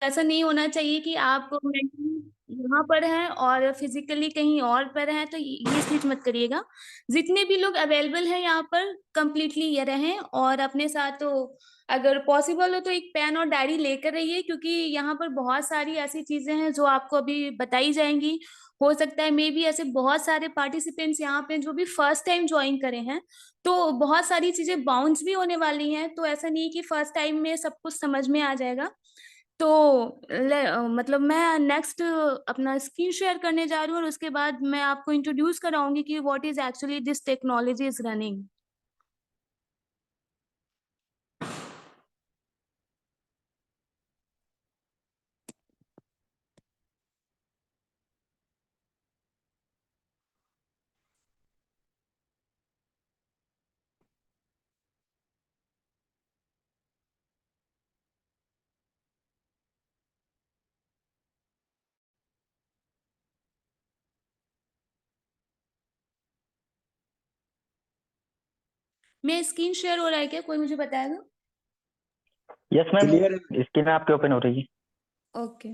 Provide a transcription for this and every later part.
ऐसा नहीं होना चाहिए कि आप मेंटली यहाँ पर हैं और फिजिकली कहीं और पर हैं, तो ये चीज मत करिएगा। जितने भी लोग अवेलेबल हैं यहाँ पर कंप्लीटली ये रहें, और अपने साथ तो अगर पॉसिबल हो तो एक पेन और डायरी लेकर रहिए, क्योंकि यहाँ पर बहुत सारी ऐसी चीजें हैं जो आपको अभी बताई जाएंगी। हो सकता है मे भी ऐसे बहुत सारे पार्टिसिपेंट्स यहाँ पे जो भी फर्स्ट टाइम ज्वाइन करे हैं, तो बहुत सारी चीजें बाउंस भी होने वाली हैं। तो ऐसा नहीं कि फर्स्ट टाइम में सब कुछ समझ में आ जाएगा। तो मतलब मैं नेक्स्ट अपना स्क्रीन शेयर करने जा रही हूँ, और उसके बाद मैं आपको इंट्रोड्यूस कराऊंगी कि what is actually this technology is running. मैं स्क्रीन शेयर हो रहा है क्या, कोई मुझे बताएगा? यस मैम, क्लियर है। स्क्रीन आपके ओपन हो रही है। ओके।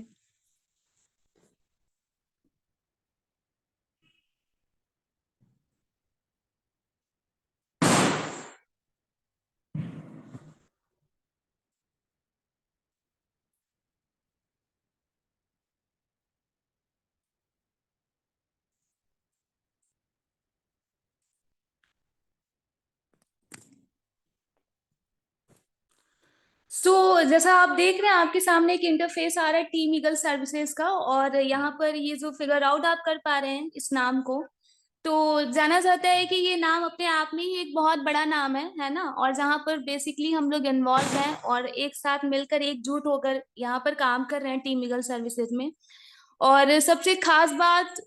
जैसा आप देख रहे हैं, आपके सामने एक इंटरफेस आ रहा है टीम ईगल सर्विसेज का, और यहाँ पर ये जो फिगर आउट आप कर पा रहे हैं इस नाम को, तो जाना जाता है कि ये नाम अपने आप में ही एक बहुत बड़ा नाम है ना। और जहाँ पर बेसिकली हम लोग इन्वॉल्व हैं और एक साथ मिलकर एकजुट होकर यहाँ पर काम कर रहे हैं टीम ईगल सर्विसेज में। और सबसे खास बात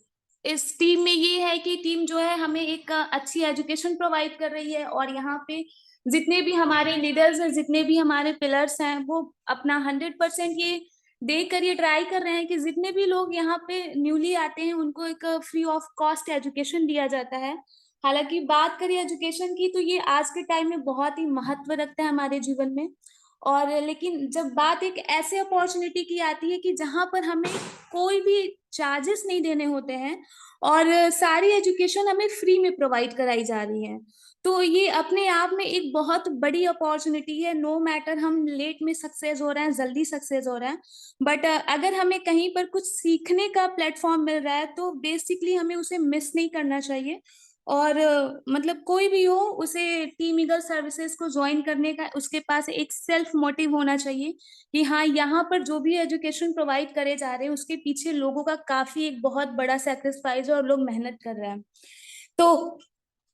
इस टीम में ये है कि टीम जो है हमें एक अच्छी एजुकेशन प्रोवाइड कर रही है, और यहाँ पे जितने भी हमारे लीडर्स हैं, जितने भी हमारे पिलर्स हैं, वो अपना 100% ये देकर ये ट्राई कर रहे हैं कि जितने भी लोग यहाँ पे न्यूली आते हैं उनको एक फ्री ऑफ कॉस्ट एजुकेशन दिया जाता है। हालांकि बात करें एजुकेशन की, तो ये आज के टाइम में बहुत ही महत्व रखता है हमारे जीवन में। और लेकिन जब बात एक ऐसे अपॉर्चुनिटी की आती है कि जहां पर हमें कोई भी चार्जेस नहीं देने होते हैं, और सारी एजुकेशन हमें फ्री में प्रोवाइड कराई जा रही है, तो ये अपने आप में एक बहुत बड़ी अपॉर्चुनिटी है। नो मैटर हम लेट में सक्सेस हो रहे हैं, जल्दी सक्सेस हो रहे हैं, बट अगर हमें कहीं पर कुछ सीखने का प्लेटफॉर्म मिल रहा है तो बेसिकली हमें उसे मिस नहीं करना चाहिए। और मतलब कोई भी हो, उसे टीम ईगल सर्विसेज को ज्वाइन करने का उसके पास एक सेल्फ मोटिव होना चाहिए कि हाँ, यहाँ पर जो भी एजुकेशन प्रोवाइड करे जा रहे हैं उसके पीछे लोगों का काफी एक बहुत बड़ा सेक्रीफाइस है और लोग मेहनत कर रहे हैं। तो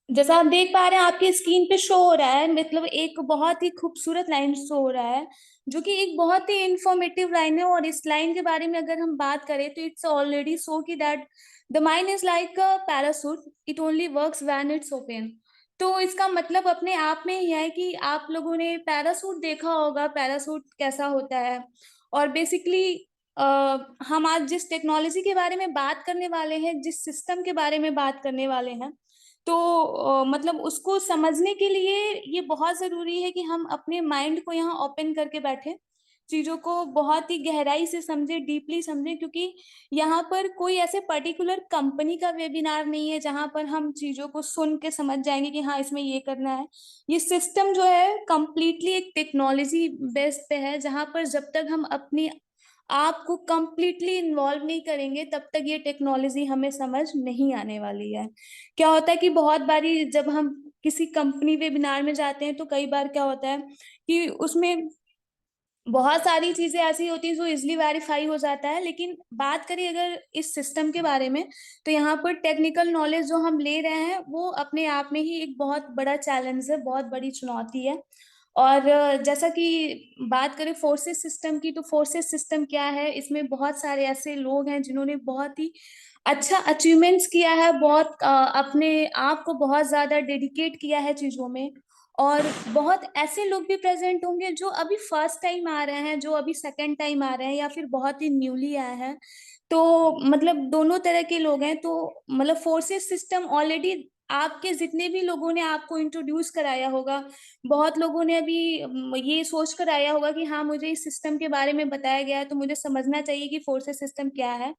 जैसा आप देख पा रहे हैं, आपकी स्क्रीन पे शो हो रहा है, मतलब एक बहुत ही खूबसूरत लाइन शो हो रहा है, जो कि एक बहुत ही इंफॉर्मेटिव लाइन है। और इस लाइन के बारे में अगर हम बात करें तो इट्स ऑलरेडी सो कि that the mind is like a parachute, it only works when it's open. तो इसका मतलब अपने आप में ही है कि आप लोगों ने पैरासूट देखा होगा, पैरासूट कैसा होता है। और बेसिकली हम आज जिस टेक्नोलॉजी के बारे में बात करने वाले हैं, जिस सिस्टम के बारे में बात करने वाले हैं, तो मतलब उसको समझने के लिए ये बहुत जरूरी है कि हम अपने माइंड को यहाँ ओपन करके बैठे, चीजों को बहुत ही गहराई से समझे, डीपली समझे, क्योंकि यहाँ पर कोई ऐसे पर्टिकुलर कंपनी का वेबिनार नहीं है जहाँ पर हम चीजों को सुन के समझ जाएंगे कि हाँ इसमें ये करना है। ये सिस्टम जो है कंप्लीटली एक टेक्नोलॉजी बेस्ड पे है, जहाँ पर जब तक हम अपनी आप को कंप्लीटली इन्वॉल्व नहीं करेंगे तब तक ये टेक्नोलॉजी हमें समझ नहीं आने वाली है। क्या होता है कि बहुत बारी जब हम किसी कंपनी वेबिनार में जाते हैं तो कई बार क्या होता है कि उसमें बहुत सारी चीजें ऐसी होती हैं जो इजिली वेरीफाई हो जाता है, लेकिन बात करें अगर इस सिस्टम के बारे में, तो यहाँ पर टेक्निकल नॉलेज जो हम ले रहे हैं वो अपने आप में ही एक बहुत बड़ा चैलेंज है, बहुत बड़ी चुनौती है। और जैसा कि बात करें फोर्सेस सिस्टम की, तो फोर्सेस सिस्टम क्या है, इसमें बहुत सारे ऐसे लोग हैं जिन्होंने बहुत ही अच्छा अचीवमेंट्स किया है, बहुत अपने आप को बहुत ज्यादा डेडिकेट किया है चीजों में। और बहुत ऐसे लोग भी प्रेजेंट होंगे जो अभी फर्स्ट टाइम आ रहे हैं, जो अभी सेकंड टाइम आ रहे हैं, या फिर बहुत ही न्यूली आए हैं। तो मतलब दोनों तरह के लोग हैं। तो मतलब फोर्सेस सिस्टम ऑलरेडी आपके जितने भी लोगों ने आपको इंट्रोड्यूस कराया होगा, बहुत लोगों ने अभी ये सोच कर आया होगा कि हाँ मुझे इस सिस्टम के बारे में बताया गया है तो मुझे समझना चाहिए कि फोर्सेस सिस्टम क्या है।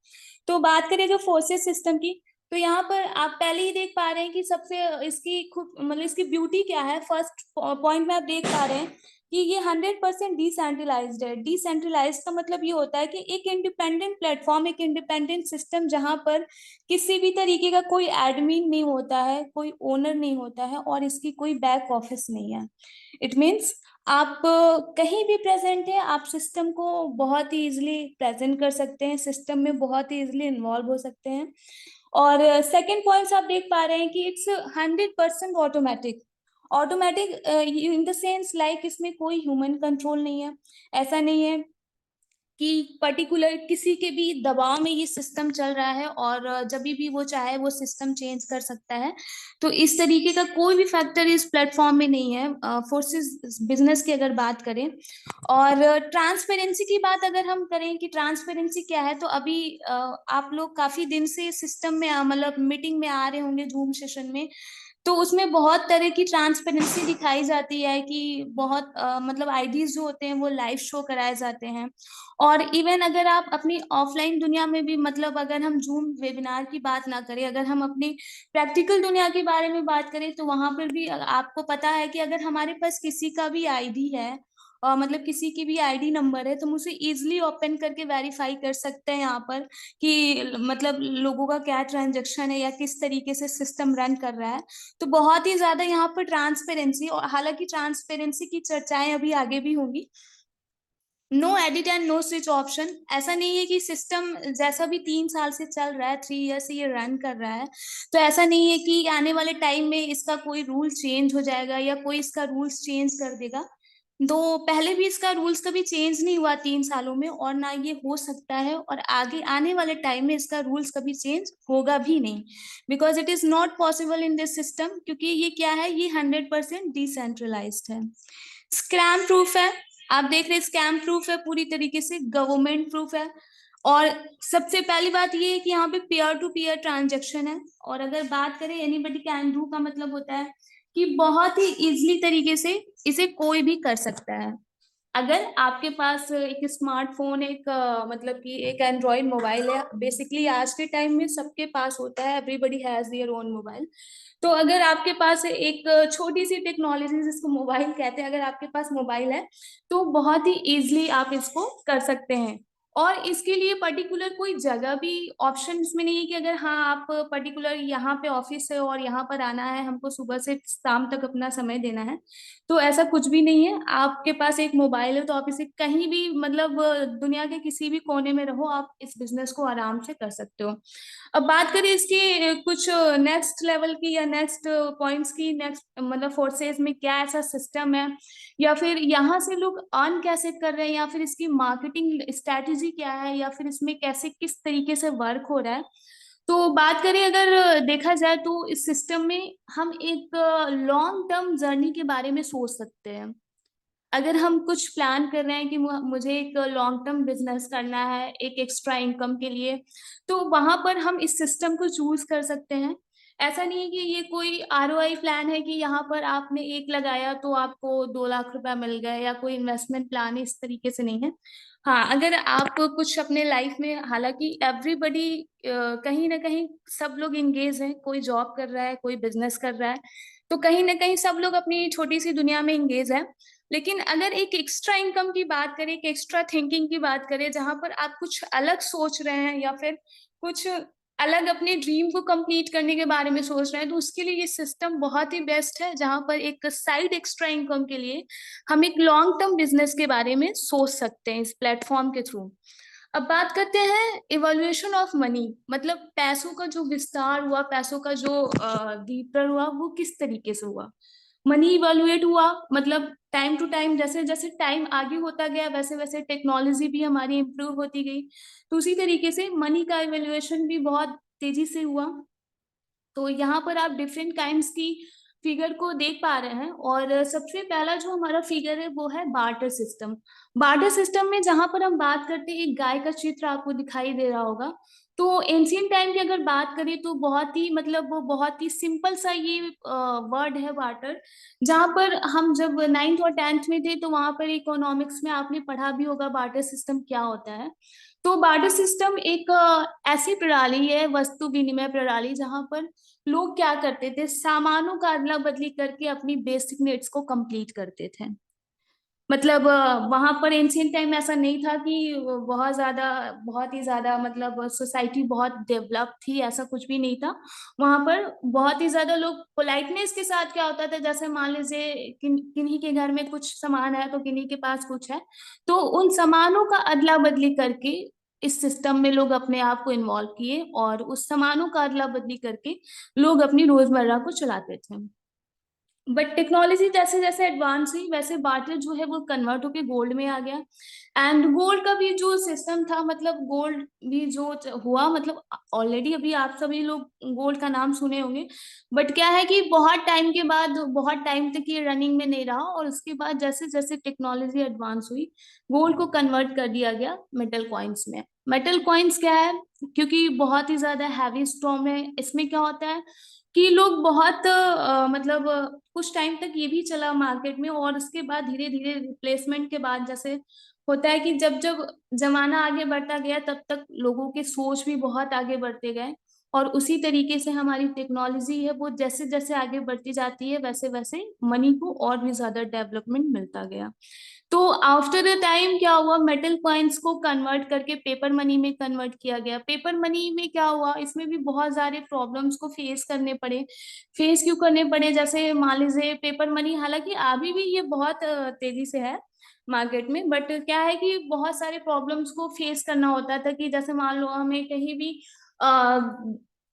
तो बात करें जो फोर्सेस सिस्टम की, तो यहाँ पर आप पहले ही देख पा रहे हैं कि सबसे इसकी खूब मतलब इसकी ब्यूटी क्या है। फर्स्ट पॉइंट में आप देख पा रहे हैं कि ये 100% डिसेंट्रलाइज्ड है। डिसेंट्रलाइज्ड का मतलब ये होता है कि एक इंडिपेंडेंट प्लेटफॉर्म, एक इंडिपेंडेंट सिस्टम जहां पर किसी भी तरीके का कोई एडमिन नहीं होता है, कोई ओनर नहीं होता है और इसकी कोई बैक ऑफिस नहीं है। इट मीन्स आप कहीं भी प्रेजेंट है, आप सिस्टम को बहुत ही इजिली प्रेजेंट कर सकते हैं, सिस्टम में बहुत ही इजिली इन्वॉल्व हो सकते हैं। और सेकंड पॉइंट्स आप देख पा रहे हैं कि it's 100% automatic. Automatic in the sense like इसमें कोई ह्यूमन कंट्रोल नहीं है। ऐसा नहीं है कि पर्टिकुलर किसी के भी दबाव में ये सिस्टम चल रहा है और जब भी वो चाहे वो सिस्टम चेंज कर सकता है। तो इस तरीके का कोई भी फैक्टर इस प्लेटफॉर्म में नहीं है फोर्सेस बिजनेस की अगर बात करें। और ट्रांसपेरेंसी की बात अगर हम करें कि ट्रांसपेरेंसी क्या है, तो अभी आप लोग काफी दिन से सिस्टम में मतलब मीटिंग में आ रहे होंगे जूम सेशन में। तो उसमें बहुत तरह की ट्रांसपेरेंसी दिखाई जाती है कि बहुत मतलब आईडीज जो होते हैं वो लाइव शो कराए जाते हैं। और इवन अगर आप अपनी ऑफलाइन दुनिया में भी, मतलब अगर हम जूम वेबिनार की बात ना करें, अगर हम अपनी प्रैक्टिकल दुनिया के बारे में बात करें, तो वहां पर भी आपको पता है कि अगर हमारे पास किसी का भी आईडी है और मतलब किसी की भी आईडी नंबर है, तो हम उसे इजिली ओपन करके वेरीफाई कर सकते हैं यहाँ पर कि मतलब लोगों का क्या ट्रांजेक्शन है या किस तरीके से सिस्टम रन कर रहा है। तो बहुत ही ज्यादा यहाँ पर ट्रांसपेरेंसी, और हालांकि ट्रांसपेरेंसी की चर्चाएं अभी आगे भी होंगी। No edit and no switch option, ऐसा नहीं है कि सिस्टम जैसा भी 3 साल से चल रहा है, 3 ईयर से ये रन कर रहा है, तो ऐसा नहीं है कि आने वाले टाइम में इसका कोई रूल चेंज हो जाएगा या कोई इसका रूल्स चेंज कर देगा। तो पहले भी इसका रूल्स कभी चेंज नहीं हुआ 3 सालों में, और ना ये हो सकता है, और आगे आने वाले टाइम में इसका रूल्स कभी चेंज होगा भी नहीं। Because it is not possible in this system, क्योंकि ये क्या है, ये 100% डिसेंट्रलाइज्ड है। स्कैम प्रूफ है, आप देख रहे हैं स्कैम प्रूफ है, पूरी तरीके से गवर्नमेंट प्रूफ है। और सबसे पहली बात ये है कि यहाँ पे पीयर टू पीयर ट्रांजेक्शन है। और अगर बात करें एनीबडी कैन डू का मतलब होता है कि बहुत ही इजिली तरीके से इसे कोई भी कर सकता है। अगर आपके पास एक स्मार्टफोन, एक मतलब कि एक एंड्रॉइड मोबाइल है, बेसिकली आज के टाइम में सबके पास होता है, everybody has their own mobile. तो अगर आपके पास एक छोटी सी टेक्नोलॉजी जिसको मोबाइल कहते हैं, अगर आपके पास मोबाइल है, तो बहुत ही इजिली आप इसको कर सकते हैं। और इसके लिए पर्टिकुलर कोई जगह भी ऑप्शन इसमें नहीं है कि अगर हाँ आप पर्टिकुलर यहाँ पे ऑफिस है और यहाँ पर आना है, हमको सुबह से शाम तक अपना समय देना है, तो ऐसा कुछ भी नहीं है। आपके पास एक मोबाइल है तो आप इसे कहीं भी, मतलब दुनिया के किसी भी कोने में रहो, आप इस बिजनेस को आराम से कर सकते हो। अब बात करें इसकी कुछ नेक्स्ट लेवल की या नेक्स्ट पॉइंट्स की, नेक्स्ट मतलब फोर्सेस में क्या ऐसा सिस्टम है, या फिर यहाँ से लोग अर्न कैसे कर रहे हैं, या फिर इसकी मार्केटिंग स्ट्रैटेजी क्या है, या फिर इसमें कैसे किस तरीके से वर्क हो रहा है। तो बात करें, अगर देखा जाए तो इस सिस्टम में हम एक लॉन्ग टर्म जर्नी के बारे में सोच सकते हैं। अगर हम कुछ प्लान कर रहे हैं कि मुझे एक लॉन्ग टर्म बिजनेस करना है एक एक्स्ट्रा इनकम के लिए, तो वहां पर हम इस सिस्टम को चूज कर सकते हैं। ऐसा नहीं है कि ये कोई आरओआई प्लान है कि यहाँ पर आपने एक लगाया तो आपको 2 लाख रुपए मिल गए, या कोई इन्वेस्टमेंट प्लान है, इस तरीके से नहीं है। हाँ, अगर आप कुछ अपने लाइफ में, हालांकि एवरीबडी कहीं ना कहीं सब लोग इंगेज हैं, कोई जॉब कर रहा है, कोई बिजनेस कर रहा है, तो कहीं ना कहीं सब लोग अपनी छोटी सी दुनिया में इंगेज है। लेकिन अगर एक एक्स्ट्रा इनकम की बात करें, एक एक्स्ट्रा थिंकिंग की बात करें, जहां पर आप कुछ अलग सोच रहे हैं या फिर कुछ अलग अपने ड्रीम को कंप्लीट करने के बारे में सोच रहे हैं, तो उसके लिए ये सिस्टम बहुत ही बेस्ट है, जहां पर एक साइड एक्स्ट्रा इनकम के लिए हम एक लॉन्ग टर्म बिजनेस के बारे में सोच सकते हैं इस प्लेटफॉर्म के थ्रू। अब बात करते हैं इवोल्यूशन ऑफ मनी, मतलब पैसों का जो विस्तार हुआ, पैसों का जो वितरण हुआ, वो किस तरीके से हुआ। मनी इवोल्यूएट हुआ, मतलब टाइम टू टाइम, जैसे जैसे टाइम आगे होता गया वैसे वैसे टेक्नोलॉजी भी हमारी इम्प्रूव होती गई, तो उसी तरीके से मनी का इवोल्यूएशन भी बहुत तेजी से हुआ। तो यहाँ पर आप डिफरेंट काइंड्स की फिगर को देख पा रहे हैं, और सबसे पहला जो हमारा फिगर है वो है बार्टर सिस्टम। बार्टर सिस्टम में जहां पर हम बात करते हैं, एक गाय का चित्र आपको दिखाई दे रहा होगा। तो एंशियंट टाइम की अगर बात करें तो बहुत ही मतलब वो बहुत ही सिंपल सा ये वर्ड है बार्टर। जहां पर हम जब 9th और 10th में थे तो वहां पर इकोनॉमिक्स में आपने पढ़ा भी होगा बार्टर सिस्टम क्या होता है। तो बार्टर सिस्टम एक ऐसी प्रणाली है, वस्तु विनिमय प्रणाली, जहां पर लोग क्या करते थे, सामानों का अदला बदली करके अपनी बेसिक नीड्स को कंप्लीट करते थे। मतलब वहां पर एंशियंट टाइम ऐसा नहीं था कि बहुत ज्यादा, बहुत ही ज्यादा मतलब सोसाइटी बहुत डेवलप थी, ऐसा कुछ भी नहीं था। वहां पर बहुत ही ज्यादा लोग पोलाइटनेस के साथ, क्या होता था जैसे मान लीजिए किन्हीं के घर में कुछ सामान है तो किन्हीं के पास कुछ है, तो उन सामानों का अदला बदली करके इस सिस्टम में लोग अपने आप को इन्वॉल्व किए और उस सामानों का अदला बदली करके लोग अपनी रोजमर्रा को चलाते थे। बट टेक्नोलॉजी जैसे जैसे एडवांस हुई वैसे बार्टर जो है वो कन्वर्ट होके गोल्ड में आ गया। एंड गोल्ड का भी जो सिस्टम था, मतलब गोल्ड भी जो हुआ, मतलब ऑलरेडी अभी आप सभी लोग गोल्ड का नाम सुने होंगे। बट क्या है कि बहुत टाइम के बाद, बहुत टाइम तक ये रनिंग में नहीं रहा, और उसके बाद जैसे जैसे टेक्नोलॉजी एडवांस हुई गोल्ड को कन्वर्ट कर दिया गया मेटल कॉइन्स में। मेटल कॉइन्स क्या है, क्योंकि बहुत ही ज्यादा हैवी स्टॉर्म है, इसमें क्या होता है कि लोग बहुत मतलब कुछ टाइम तक ये भी चला मार्केट में, और उसके बाद धीरे धीरे रिप्लेसमेंट के बाद जैसे होता है कि जब जब जमाना आगे बढ़ता गया तब तक लोगों के सोच भी बहुत आगे बढ़ते गए, और उसी तरीके से हमारी टेक्नोलॉजी है वो जैसे जैसे आगे बढ़ती जाती है वैसे वैसे मनी को और भी ज्यादा डेवलपमेंट मिलता गया। तो आफ्टर द टाइम क्या हुआ, मेटल कॉइन्स को कन्वर्ट करके पेपर मनी में कन्वर्ट किया गया। पेपर मनी में क्या हुआ, इसमें भी बहुत सारे प्रॉब्लम्स को फेस करने पड़े। फेस क्यों करने पड़े, जैसे मान लीजिए पेपर मनी, हालांकि अभी भी ये बहुत तेजी से है मार्केट में, बट क्या है कि बहुत सारे प्रॉब्लम्स को फेस करना होता था कि जैसे मान लो हमें कहीं भी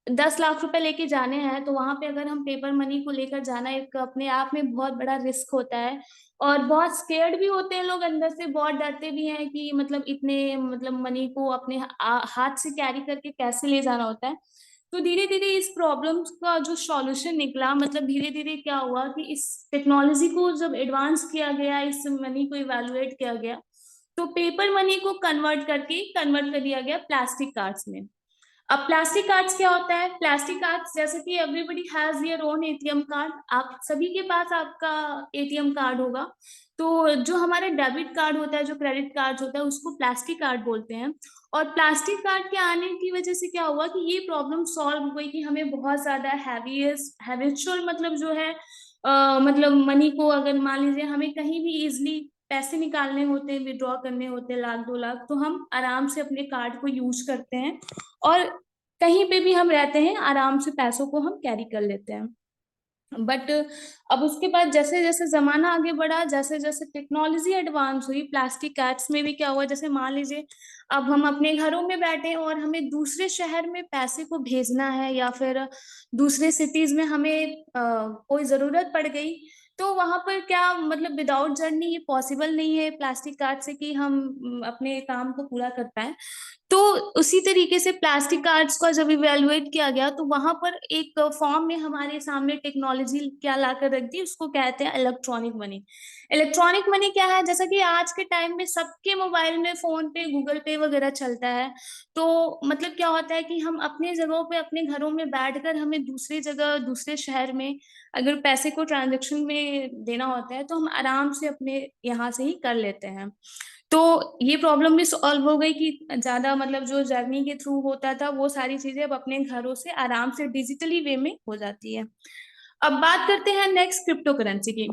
10 लाख रुपए लेके जाने हैं, तो वहां पे अगर हम पेपर मनी को लेकर जाना एक अपने आप में बहुत बड़ा रिस्क होता है। और बहुत स्केर्ड भी होते हैं लोग अंदर से, बहुत डरते भी हैं कि मतलब इतने मतलब मनी को अपने हाथ से कैरी करके कैसे ले जाना होता है। तो धीरे धीरे इस प्रॉब्लम्स का जो सॉल्यूशन निकला, मतलब धीरे धीरे क्या हुआ कि इस टेक्नोलॉजी को जब एडवांस किया गया, इस मनी को इवेलुएट किया गया, तो पेपर मनी को कन्वर्ट कर दिया गया प्लास्टिक कार्ड्स में। अब प्लास्टिक कार्ड्स क्या होता है, प्लास्टिक कार्ड्स जैसे कि everybody has their own ATM card, आप सभी के पास आपका एटीएम कार्ड होगा। तो जो हमारा डेबिट कार्ड होता है, जो क्रेडिट कार्ड होता है, उसको प्लास्टिक कार्ड बोलते हैं। और प्लास्टिक कार्ड के आने की वजह से क्या हुआ कि ये प्रॉब्लम सॉल्व हो गई कि हमें बहुत ज्यादा हैबिचुअल मतलब जो है मतलब मनी को अगर मान लीजिए हमें कहीं भी इजिली पैसे निकालने होते हैं, विड्रॉ करने होते हैं, 1 लाख 2 लाख, तो हम आराम से अपने कार्ड को यूज करते हैं, और कहीं पे भी हम रहते हैं आराम से पैसों को हम कैरी कर लेते हैं। बट अब उसके बाद जैसे जैसे जमाना आगे बढ़ा, जैसे जैसे टेक्नोलॉजी एडवांस हुई, प्लास्टिक कैट्स में भी क्या हुआ, जैसे मान लीजिए अब हम अपने घरों में बैठे हैं और हमें दूसरे शहर में पैसे को भेजना है, या फिर दूसरे सिटीज में हमें कोई जरूरत पड़ गई, तो वहां पर क्या मतलब विदाउट जर्नी ये पॉसिबल नहीं है प्लास्टिक कार्ड से कि हम अपने काम को पूरा कर पाए। तो उसी तरीके से प्लास्टिक कार्ड्स का जब इवेलुएट किया गया तो वहां पर एक फॉर्म में हमारे सामने टेक्नोलॉजी क्या लाकर रख दी, उसको कहते हैं इलेक्ट्रॉनिक मनी। इलेक्ट्रॉनिक मनी क्या है, जैसा कि आज के टाइम में सबके मोबाइल में फोन पे गूगल पे वगैरह चलता है। तो मतलब क्या होता है कि हम अपने जगहों पे अपने घरों में बैठकर हमें दूसरी जगह दूसरे शहर में अगर पैसे को ट्रांजेक्शन में देना होता है तो हम आराम से अपने यहाँ से ही कर लेते हैं। तो ये प्रॉब्लम भी सॉल्व हो गई कि ज्यादा मतलब जो जर्नी के थ्रू होता था वो सारी चीजें अब अपने घरों से आराम से डिजिटली वे में हो जाती है। अब बात करते हैं नेक्स्ट क्रिप्टो करेंसी की।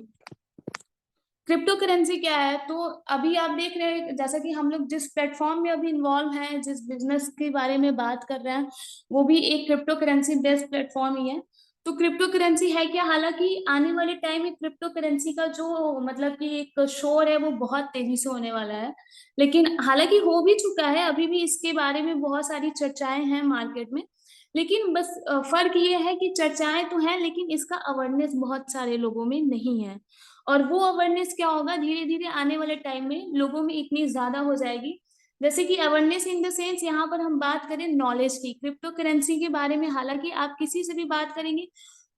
क्रिप्टो करेंसी क्या है, तो अभी आप देख रहे हैं जैसा कि हम लोग जिस प्लेटफॉर्म में अभी इन्वॉल्व हैं, जिस बिजनेस के बारे में बात कर रहे हैं, वो भी एक क्रिप्टो करेंसी बेस्ड प्लेटफॉर्म ही है। तो क्रिप्टो करेंसी है क्या, हालांकि आने वाले टाइम में क्रिप्टो करेंसी का जो मतलब कि एक शोर है वो बहुत तेजी से होने वाला है। लेकिन हालांकि हो भी चुका है, अभी भी इसके बारे में बहुत सारी चर्चाएं हैं मार्केट में। लेकिन बस फर्क ये है कि चर्चाएं तो हैं लेकिन इसका अवेयरनेस बहुत सारे लोगों में नहीं है। और वो अवेयरनेस क्या होगा, धीरे धीरे आने वाले टाइम में लोगों में इतनी ज्यादा हो जाएगी। जैसे कि अवेयरनेस इन द सेंस, यहाँ पर हम बात करें नॉलेज की क्रिप्टो करेंसी के बारे में, हालांकि आप किसी से भी बात करेंगे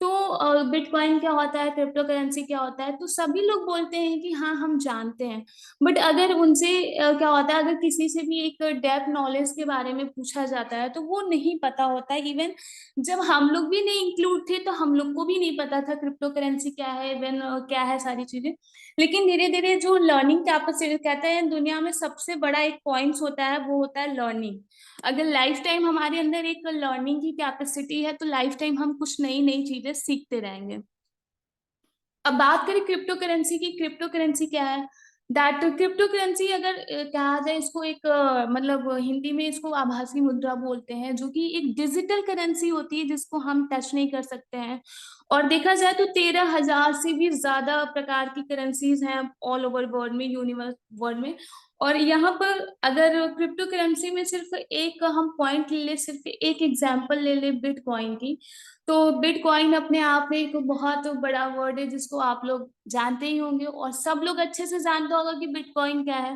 तो बिटकॉइन क्या होता है, क्रिप्टो करेंसी क्या होता है, तो सभी लोग बोलते हैं कि हाँ हम जानते हैं। बट अगर उनसे क्या होता है, अगर किसी से भी एक डेप्थ नॉलेज के बारे में पूछा जाता है तो वो नहीं पता होता है। इवन जब हम लोग भी नहीं इंक्लूड थे तो हम लोग को भी नहीं पता था क्रिप्टो करेंसी क्या है, इवन क्या है सारी चीजें। लेकिन धीरे धीरे जो लर्निंग कैपेसिटी कहते हैं, दुनिया में सबसे बड़ा एक पॉइंट्स होता है, वो होता है लर्निंग। अगर लाइफ टाइम हमारे अंदर एक लर्निंग की कैपेसिटी है तो लाइफ टाइम हम कुछ नई नई चीजें सीखते रहेंगे। अब बात करें क्रिप्टो करेंसी की, क्रिप्टो करेंसी क्या है, दैट क्रिप्टो करेंसी अगर कहा जाए इसको एक मतलब हिंदी में इसको आभासी मुद्रा बोलते हैं, जो कि एक डिजिटल करेंसी होती है जिसको हम टच नहीं कर सकते हैं। और देखा जाए तो 13,000 से भी ज्यादा प्रकार की करेंसीज हैं ऑल ओवर वर्ल्ड में, यूनिवर्स वर्ल्ड में। और यहाँ पर अगर क्रिप्टो करेंसी में सिर्फ एक हम पॉइंट ले ले, सिर्फ एक एग्जांपल ले ले बिटकॉइन की, तो बिटकॉइन अपने आप में एक बहुत बड़ा वर्ड है जिसको आप लोग जानते ही होंगे, और सब लोग अच्छे से जानते होगा कि बिटकॉइन क्या है।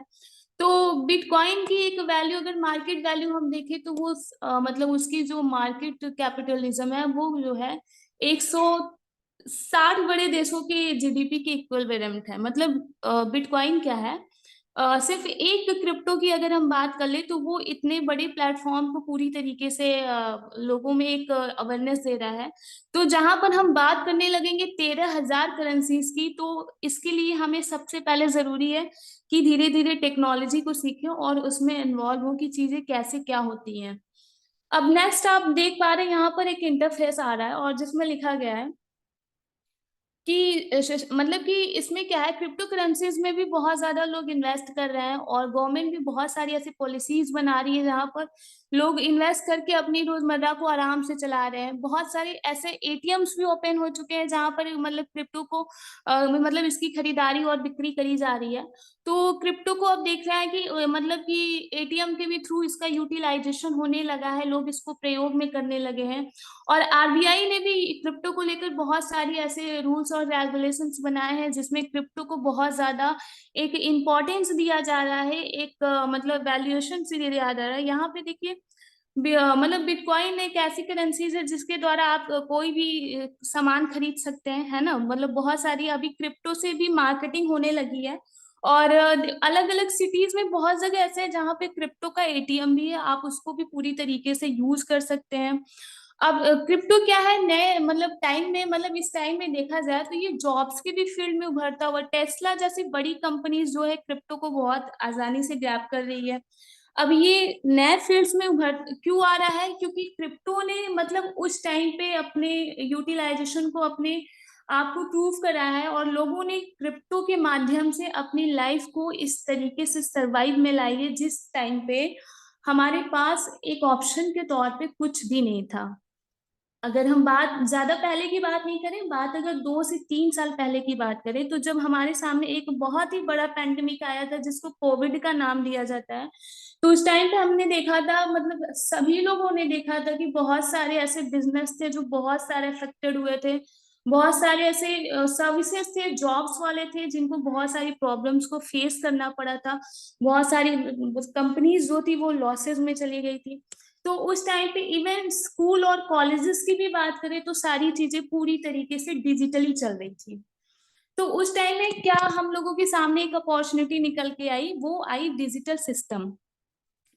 तो बिटकॉइन की एक वैल्यू, अगर मार्केट वैल्यू हम देखें तो वो मतलब उसकी जो मार्केट कैपिटलिज्म है वो जो है 160 बड़े देशों के जीडीपी के इक्विवेलेंट है। मतलब बिटकॉइन क्या है, सिर्फ एक क्रिप्टो की अगर हम बात कर ले तो वो इतने बड़े प्लेटफॉर्म को पूरी तरीके से लोगों में एक अवेयरनेस दे रहा है। तो जहां पर हम बात करने लगेंगे 13,000 करेंसीज की, तो इसके लिए हमें सबसे पहले जरूरी है कि धीरे धीरे टेक्नोलॉजी को सीखें और उसमें इन्वॉल्व हो कि चीजें कैसे क्या होती हैं। अब नेक्स्ट आप देख पा रहे हैं यहाँ पर एक इंटरफेस आ रहा है और जिसमें लिखा गया है कि मतलब कि इसमें क्या है, क्रिप्टो करेंसीज में भी बहुत ज्यादा लोग इन्वेस्ट कर रहे हैं और गवर्नमेंट भी बहुत सारी ऐसी पॉलिसीज बना रही है जहां पर लोग इन्वेस्ट करके अपनी रोजमर्रा को आराम से चला रहे हैं। बहुत सारे ऐसे एटीएम्स भी ओपन हो चुके हैं जहां पर मतलब क्रिप्टो को मतलब इसकी खरीदारी और बिक्री करी जा रही है। तो क्रिप्टो को अब देख रहे हैं कि मतलब कि एटीएम के भी थ्रू इसका यूटिलाइजेशन होने लगा है, लोग इसको प्रयोग में करने लगे हैं। और आरबीआई ने भी क्रिप्टो को लेकर बहुत सारी ऐसे रूल्स और रेगुलेशंस बनाए हैं जिसमें क्रिप्टो को बहुत ज्यादा एक इम्पोर्टेंस दिया जा रहा है, एक मतलब वैल्यूएशन से दिया जा रहा है। यहाँ पे देखिए मतलब बिटकॉइन एक ऐसी करेंसीज है जिसके द्वारा आप कोई भी सामान खरीद सकते हैं, है ना। मतलब बहुत सारी अभी क्रिप्टो से भी मार्केटिंग होने लगी है। और अलग अलग सिटीज में बहुत जगह ऐसे है जहाँ पे क्रिप्टो का एटीएम भी है, आप उसको भी पूरी तरीके से यूज कर सकते हैं। अब क्रिप्टो क्या है, नए मतलब टाइम में, मतलब इस टाइम में देखा जाए तो ये जॉब्स की भी फील्ड में उभरता हुआ, टेस्ला जैसी बड़ी कंपनीज जो है क्रिप्टो को बहुत आसानी से ग्रैब कर रही है। अब ये नए फील्ड्स में उभर क्यों आ रहा है, क्योंकि क्रिप्टो ने मतलब उस टाइम पे अपने यूटिलाइजेशन को, अपने आप को प्रूव करा है और लोगों ने क्रिप्टो के माध्यम से अपनी लाइफ को इस तरीके से सरवाइव में लाई है जिस टाइम पे हमारे पास एक ऑप्शन के तौर पे कुछ भी नहीं था। अगर हम बात ज्यादा पहले की बात नहीं करें, बात अगर 2 से 3 साल पहले की बात करें, तो जब हमारे सामने एक बहुत ही बड़ा पैंडेमिक आया था जिसको कोविड का नाम दिया जाता है, तो उस टाइम पे हमने देखा था, मतलब सभी लोगों ने देखा था कि बहुत सारे ऐसे बिजनेस थे जो बहुत सारे अफेक्टेड हुए थे। बहुत सारे ऐसे सर्विसेज थे, जॉब्स वाले थे जिनको बहुत सारी प्रॉब्लम्स को फेस करना पड़ा था। बहुत सारी कंपनीज जो थी वो लॉसेस में चली गई थी। तो उस टाइम पे इवन स्कूल और कॉलेजेस की भी बात करें तो सारी चीजें पूरी तरीके से डिजिटली चल रही थी। तो उस टाइम में क्या हम लोगों के सामने एक अपॉर्चुनिटी निकल के आई, वो आई डिजिटल सिस्टम।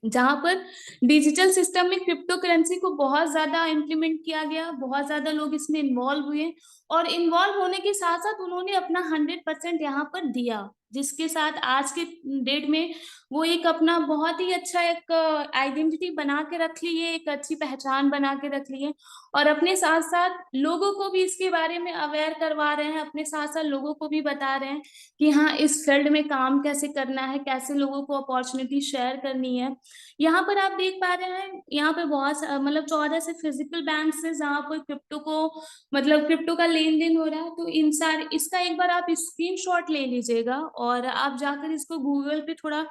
जहां पर डिजिटल सिस्टम में क्रिप्टो करेंसी को बहुत ज्यादा इम्प्लीमेंट किया गया, बहुत ज्यादा लोग इसमें इन्वॉल्व हुए। और इन्वॉल्व होने के साथ साथ उन्होंने अपना 100% यहाँ पर दिया, जिसके साथ आज के डेट में वो एक अपना बहुत ही अच्छा एक आइडेंटिटी बना के रख ली है, एक अच्छी पहचान बना के रख ली है। और अपने साथ साथ लोगों को भी इसके बारे में अवेयर करवा रहे हैं, अपने साथ साथ लोगों को भी बता रहे हैं कि हाँ इस फील्ड में काम कैसे करना है, कैसे लोगों को अपॉर्चुनिटी शेयर करनी है। यहाँ पर आप देख पा रहे हैं, यहाँ पे मतलब 14 से फिजिकल बैंक से जहाँ पर क्रिप्टो को मतलब क्रिप्टो का लेन देन हो रहा है। तो इन सारे इसका एक बार आप स्क्रीनशॉट ले लीजिएगा और आप जाकर इसको गूगल पे थोड़ा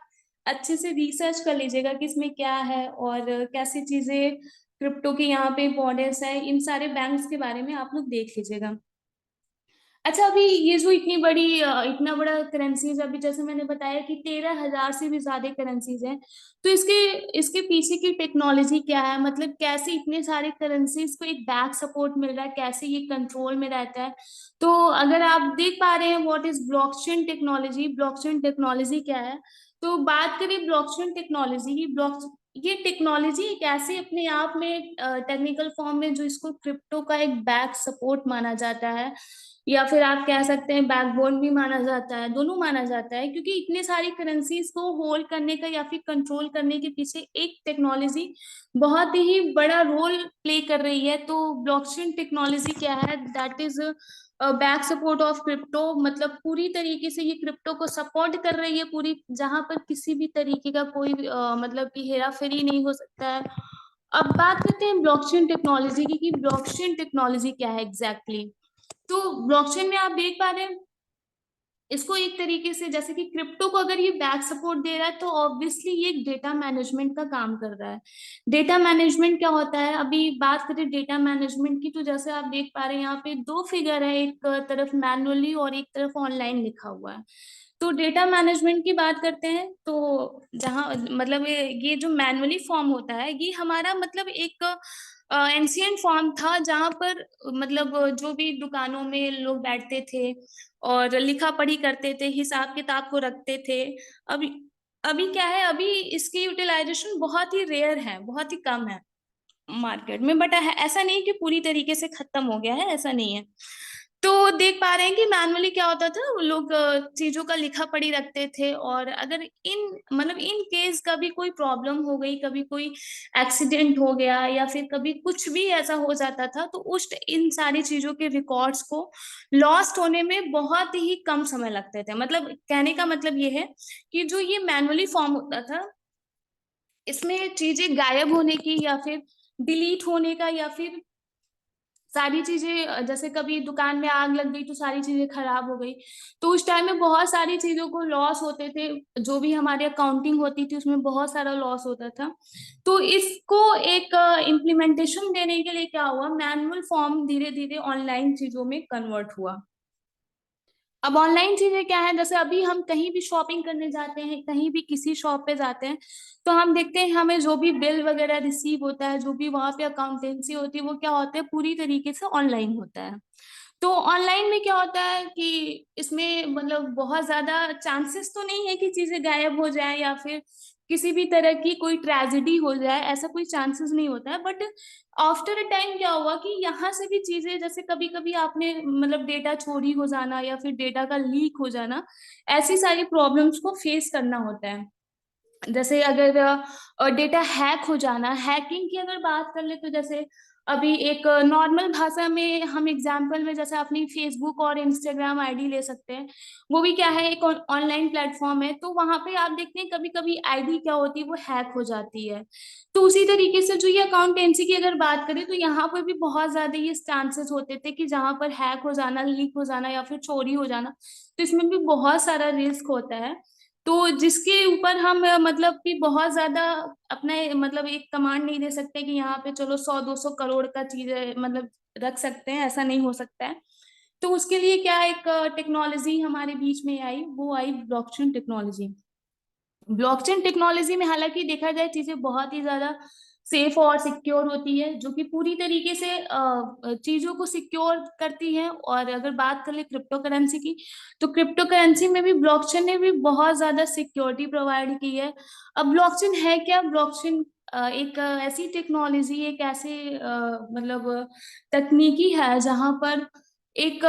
अच्छे से रिसर्च कर लीजिएगा कि इसमें क्या है और कैसी चीजें क्रिप्टो के यहाँ पे इम्पोर्टेंस है, इन सारे बैंक्स के बारे में आप लोग देख लीजिएगा। अच्छा, अभी ये जो इतनी बड़ी इतना बड़ा करेंसीज, अभी जैसे मैंने बताया कि 13,000 से भी ज्यादा करेंसीज हैं। तो इसके इसके पीछे की टेक्नोलॉजी क्या है, मतलब कैसे इतने सारे करेंसीज को एक बैक सपोर्ट मिल रहा है, कैसे ये कंट्रोल में रहता है। तो अगर आप देख पा रहे हैं what is blockchain technology, blockchain technology क्या है। तो बात करें ब्लॉकचेन टेक्नोलॉजी की, ये टेक्नोलॉजी एक ऐसे अपने आप में टेक्निकल फॉर्म में जो इसको क्रिप्टो का एक बैक सपोर्ट माना जाता है, या फिर आप कह सकते हैं बैकबोन भी माना जाता है, दोनों माना जाता है, क्योंकि इतने सारी करेंसीज को होल्ड करने का या फिर कंट्रोल करने के पीछे एक टेक्नोलॉजी बहुत ही बड़ा रोल प्ले कर रही है। तो ब्लॉकचेन टेक्नोलॉजी क्या है, that is back support of crypto, मतलब पूरी तरीके से ये क्रिप्टो को सपोर्ट कर रही है पूरी, जहां पर किसी भी तरीके का कोई मतलब कि हेरा फेरी नहीं हो सकता है। अब बात करते हैं ब्लॉकचेन टेक्नोलॉजी की कि ब्लॉकचेन टेक्नोलॉजी क्या है एग्जैक्टली तो ब्लॉकचेन में आप देख पा रहे हैं इसको एक तरीके से, जैसे कि क्रिप्टो को अगर ये बैक सपोर्ट दे रहा है तो ऑब्वियसली ये एक डेटा मैनेजमेंट का काम कर रहा है। डेटा मैनेजमेंट क्या होता है, अभी बात करें डेटा मैनेजमेंट की, तो जैसे आप देख पा रहे हैं यहाँ पे दो फिगर है, एक तरफ मैनुअली और एक तरफ ऑनलाइन लिखा हुआ है। तो डेटा मैनेजमेंट की बात करते हैं तो जहाँ मतलब ये जो मैनुअली फॉर्म होता है ये हमारा मतलब एक एंशियंट फॉर्म था, जहाँ पर मतलब जो भी दुकानों में लोग बैठते थे और लिखा पढ़ी करते थे, हिसाब किताब को रखते थे। अभी अभी क्या है, अभी इसकी यूटिलाइजेशन बहुत ही रेयर है, बहुत ही कम है मार्केट में, बट ऐसा नहीं कि पूरी तरीके से खत्म हो गया है, ऐसा नहीं है। तो देख पा रहे हैं कि मैनुअली क्या होता था, वो लोग चीजों का लिखा पढ़ी रखते थे, और अगर इन मतलब इन केस कभी कोई प्रॉब्लम हो गई, कभी कोई एक्सीडेंट हो गया या फिर कभी कुछ भी ऐसा हो जाता था, तो उस इन सारी चीजों के रिकॉर्ड्स को लॉस्ट होने में बहुत ही कम समय लगते थे। मतलब कहने का मतलब ये है कि जो ये मैनुअली फॉर्म होता था, इसमें चीजें गायब होने की या फिर डिलीट होने का, या फिर सारी चीजें जैसे कभी दुकान में आग लग गई तो सारी चीजें खराब हो गई, तो उस टाइम में बहुत सारी चीजों को लॉस होते थे, जो भी हमारी अकाउंटिंग होती थी उसमें बहुत सारा लॉस होता था। तो इसको एक इम्प्लीमेंटेशन देने के लिए क्या हुआ, मैनुअल फॉर्म धीरे धीरे ऑनलाइन चीजों में कन्वर्ट हुआ। अब ऑनलाइन चीजें क्या है, जैसे अभी हम कहीं भी शॉपिंग करने जाते हैं, कहीं भी किसी शॉप पे जाते हैं, तो हम देखते हैं हमें जो भी बिल वगैरह रिसीव होता है, जो भी वहां पे अकाउंटेंसी होती है, वो क्या होता है पूरी तरीके से ऑनलाइन होता है। तो ऑनलाइन में क्या होता है कि इसमें मतलब बहुत ज्यादा चांसेस तो नहीं है कि चीजें गायब हो जाए या फिर किसी भी तरह की कोई ट्रेजेडी हो जाए, ऐसा कोई चांसेस नहीं होता है। बट आफ्टर अ टाइम क्या हुआ कि यहाँ से भी चीजें, जैसे कभी कभी आपने मतलब डेटा चोरी हो जाना या फिर डेटा का लीक हो जाना, ऐसी सारी प्रॉब्लम्स को फेस करना होता है। जैसे अगर डेटा हैक हो जाना, हैकिंग की अगर बात कर ले तो जैसे अभी एक नॉर्मल भाषा में हम एग्जांपल में, जैसे अपनी फेसबुक और इंस्टाग्राम आईडी ले सकते हैं। वो भी क्या है, एक ऑनलाइन प्लेटफॉर्म है, तो वहां पे आप देखते हैं कभी कभी आईडी क्या होती है, वो हैक हो जाती है। तो उसी तरीके से जो ये अकाउंटेंसी की अगर बात करें तो यहाँ पर भी बहुत ज्यादा ये चांसेस होते थे कि जहाँ पर हैक हो जाना, लीक हो जाना या फिर चोरी हो जाना, तो इसमें भी बहुत सारा रिस्क होता है। तो जिसके ऊपर हम मतलब कि बहुत ज्यादा अपना मतलब एक कमांड नहीं दे सकते कि यहाँ पे चलो 100-200 करोड़ का चीज मतलब रख सकते हैं, ऐसा नहीं हो सकता है। तो उसके लिए क्या एक टेक्नोलॉजी हमारे बीच में आई, वो आई ब्लॉकचेन टेक्नोलॉजी। ब्लॉकचेन टेक्नोलॉजी में हालांकि देखा जाए चीजें बहुत ही ज्यादा सेफ और सिक्योर होती है, जो कि पूरी तरीके से चीजों को सिक्योर करती है। और अगर बात कर ले क्रिप्टो करेंसी की, तो क्रिप्टो करेंसी में भी ब्लॉकचेन ने भी बहुत ज्यादा सिक्योरिटी प्रोवाइड की है। अब ब्लॉकचेन है क्या, ब्लॉकचेन एक ऐसी टेक्नोलॉजी, एक ऐसे मतलब तकनीकी है जहां पर एक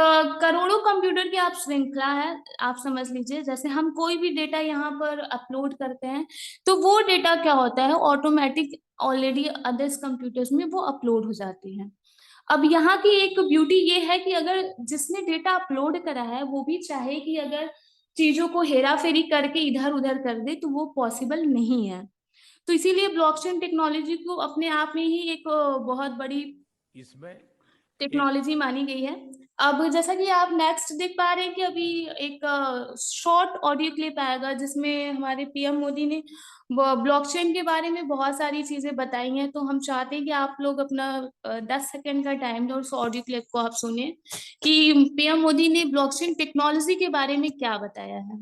करोड़ों कंप्यूटर की आप श्रृंखला है, आप समझ लीजिए। जैसे हम कोई भी डेटा यहाँ पर अपलोड करते हैं, तो वो डेटा क्या होता है ऑटोमेटिक ऑलरेडी अदर्स कंप्यूटर्स में वो अपलोड हो जाती है। अब यहाँ की एक ब्यूटी ये है कि अगर जिसने डेटा अपलोड करा है वो भी चाहे कि अगर चीजों को हेरा फेरी करके इधर उधर कर दे, तो वो पॉसिबल नहीं है। तो इसीलिए ब्लॉकचेन टेक्नोलॉजी को अपने आप में ही एक बहुत बड़ी इसमें एक टेक्नोलॉजी मानी गई है। अब जैसा कि आप नेक्स्ट देख पा रहे हैं कि अभी एक शॉर्ट ऑडियो क्लिप आएगा जिसमें हमारे पीएम मोदी ने ब्लॉकचेन के बारे में बहुत सारी चीजें बताई हैं, तो हम चाहते हैं कि आप लोग अपना 10 सेकंड का टाइम दें और उस ऑडियो क्लिप को आप सुनिए कि पीएम मोदी ने ब्लॉकचेन टेक्नोलॉजी के बारे में क्या बताया है।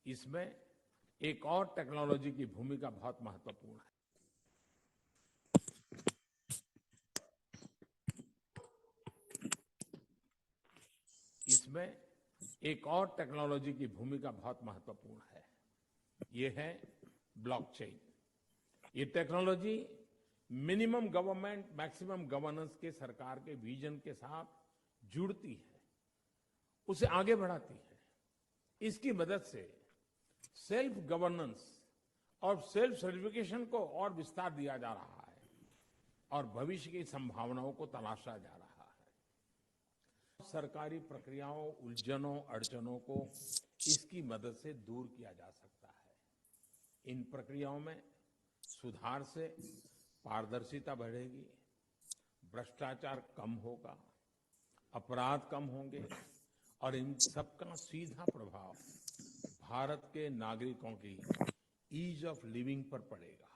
इसमें एक और टेक्नोलॉजी की भूमिका बहुत महत्वपूर्ण है। इसमें एक और टेक्नोलॉजी की भूमिका बहुत महत्वपूर्ण है, ये है ब्लॉकचेन। ये technology minimum government maximum governance के सरकार के विजन के साथ जुड़ती है, उसे आगे बढ़ाती है। इसकी मदद से सेल्फ गवर्नेंस और सेल्फ सर्टिफिकेशन को और विस्तार दिया जा रहा है और भविष्य की संभावनाओं को तलाशा जा रहा है। सरकारी प्रक्रियाओं, उलझनों, अड़चनों को इसकी मदद से दूर किया जा सकता है। इन प्रक्रियाओं में सुधार से पारदर्शिता बढ़ेगी, भ्रष्टाचार कम होगा, अपराध कम होंगे और इन सबका सीधा प्रभाव भारत के नागरिकों की ईज ऑफ लिविंग पर पड़ेगा।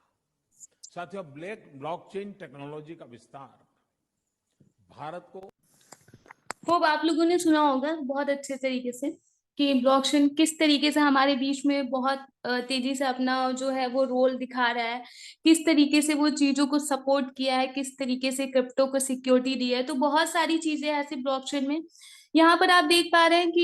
साथियों, ब्लॉकचेन टेक्नोलॉजी का विस्तार भारत को खूब आप लोगों ने सुना होगा बहुत अच्छे तरीके से कि ब्लॉकचेन किस तरीके से हमारे बीच में बहुत तेजी से अपना जो है वो रोल दिखा रहा है, किस तरीके से वो चीजों को सपोर्ट किया है, किस तरीके से क्रिप्टो को सिक्योरिटी दी है। तो बहुत सारी चीजें ऐसे ब्लॉकचेन में यहाँ पर आप देख पा रहे हैं कि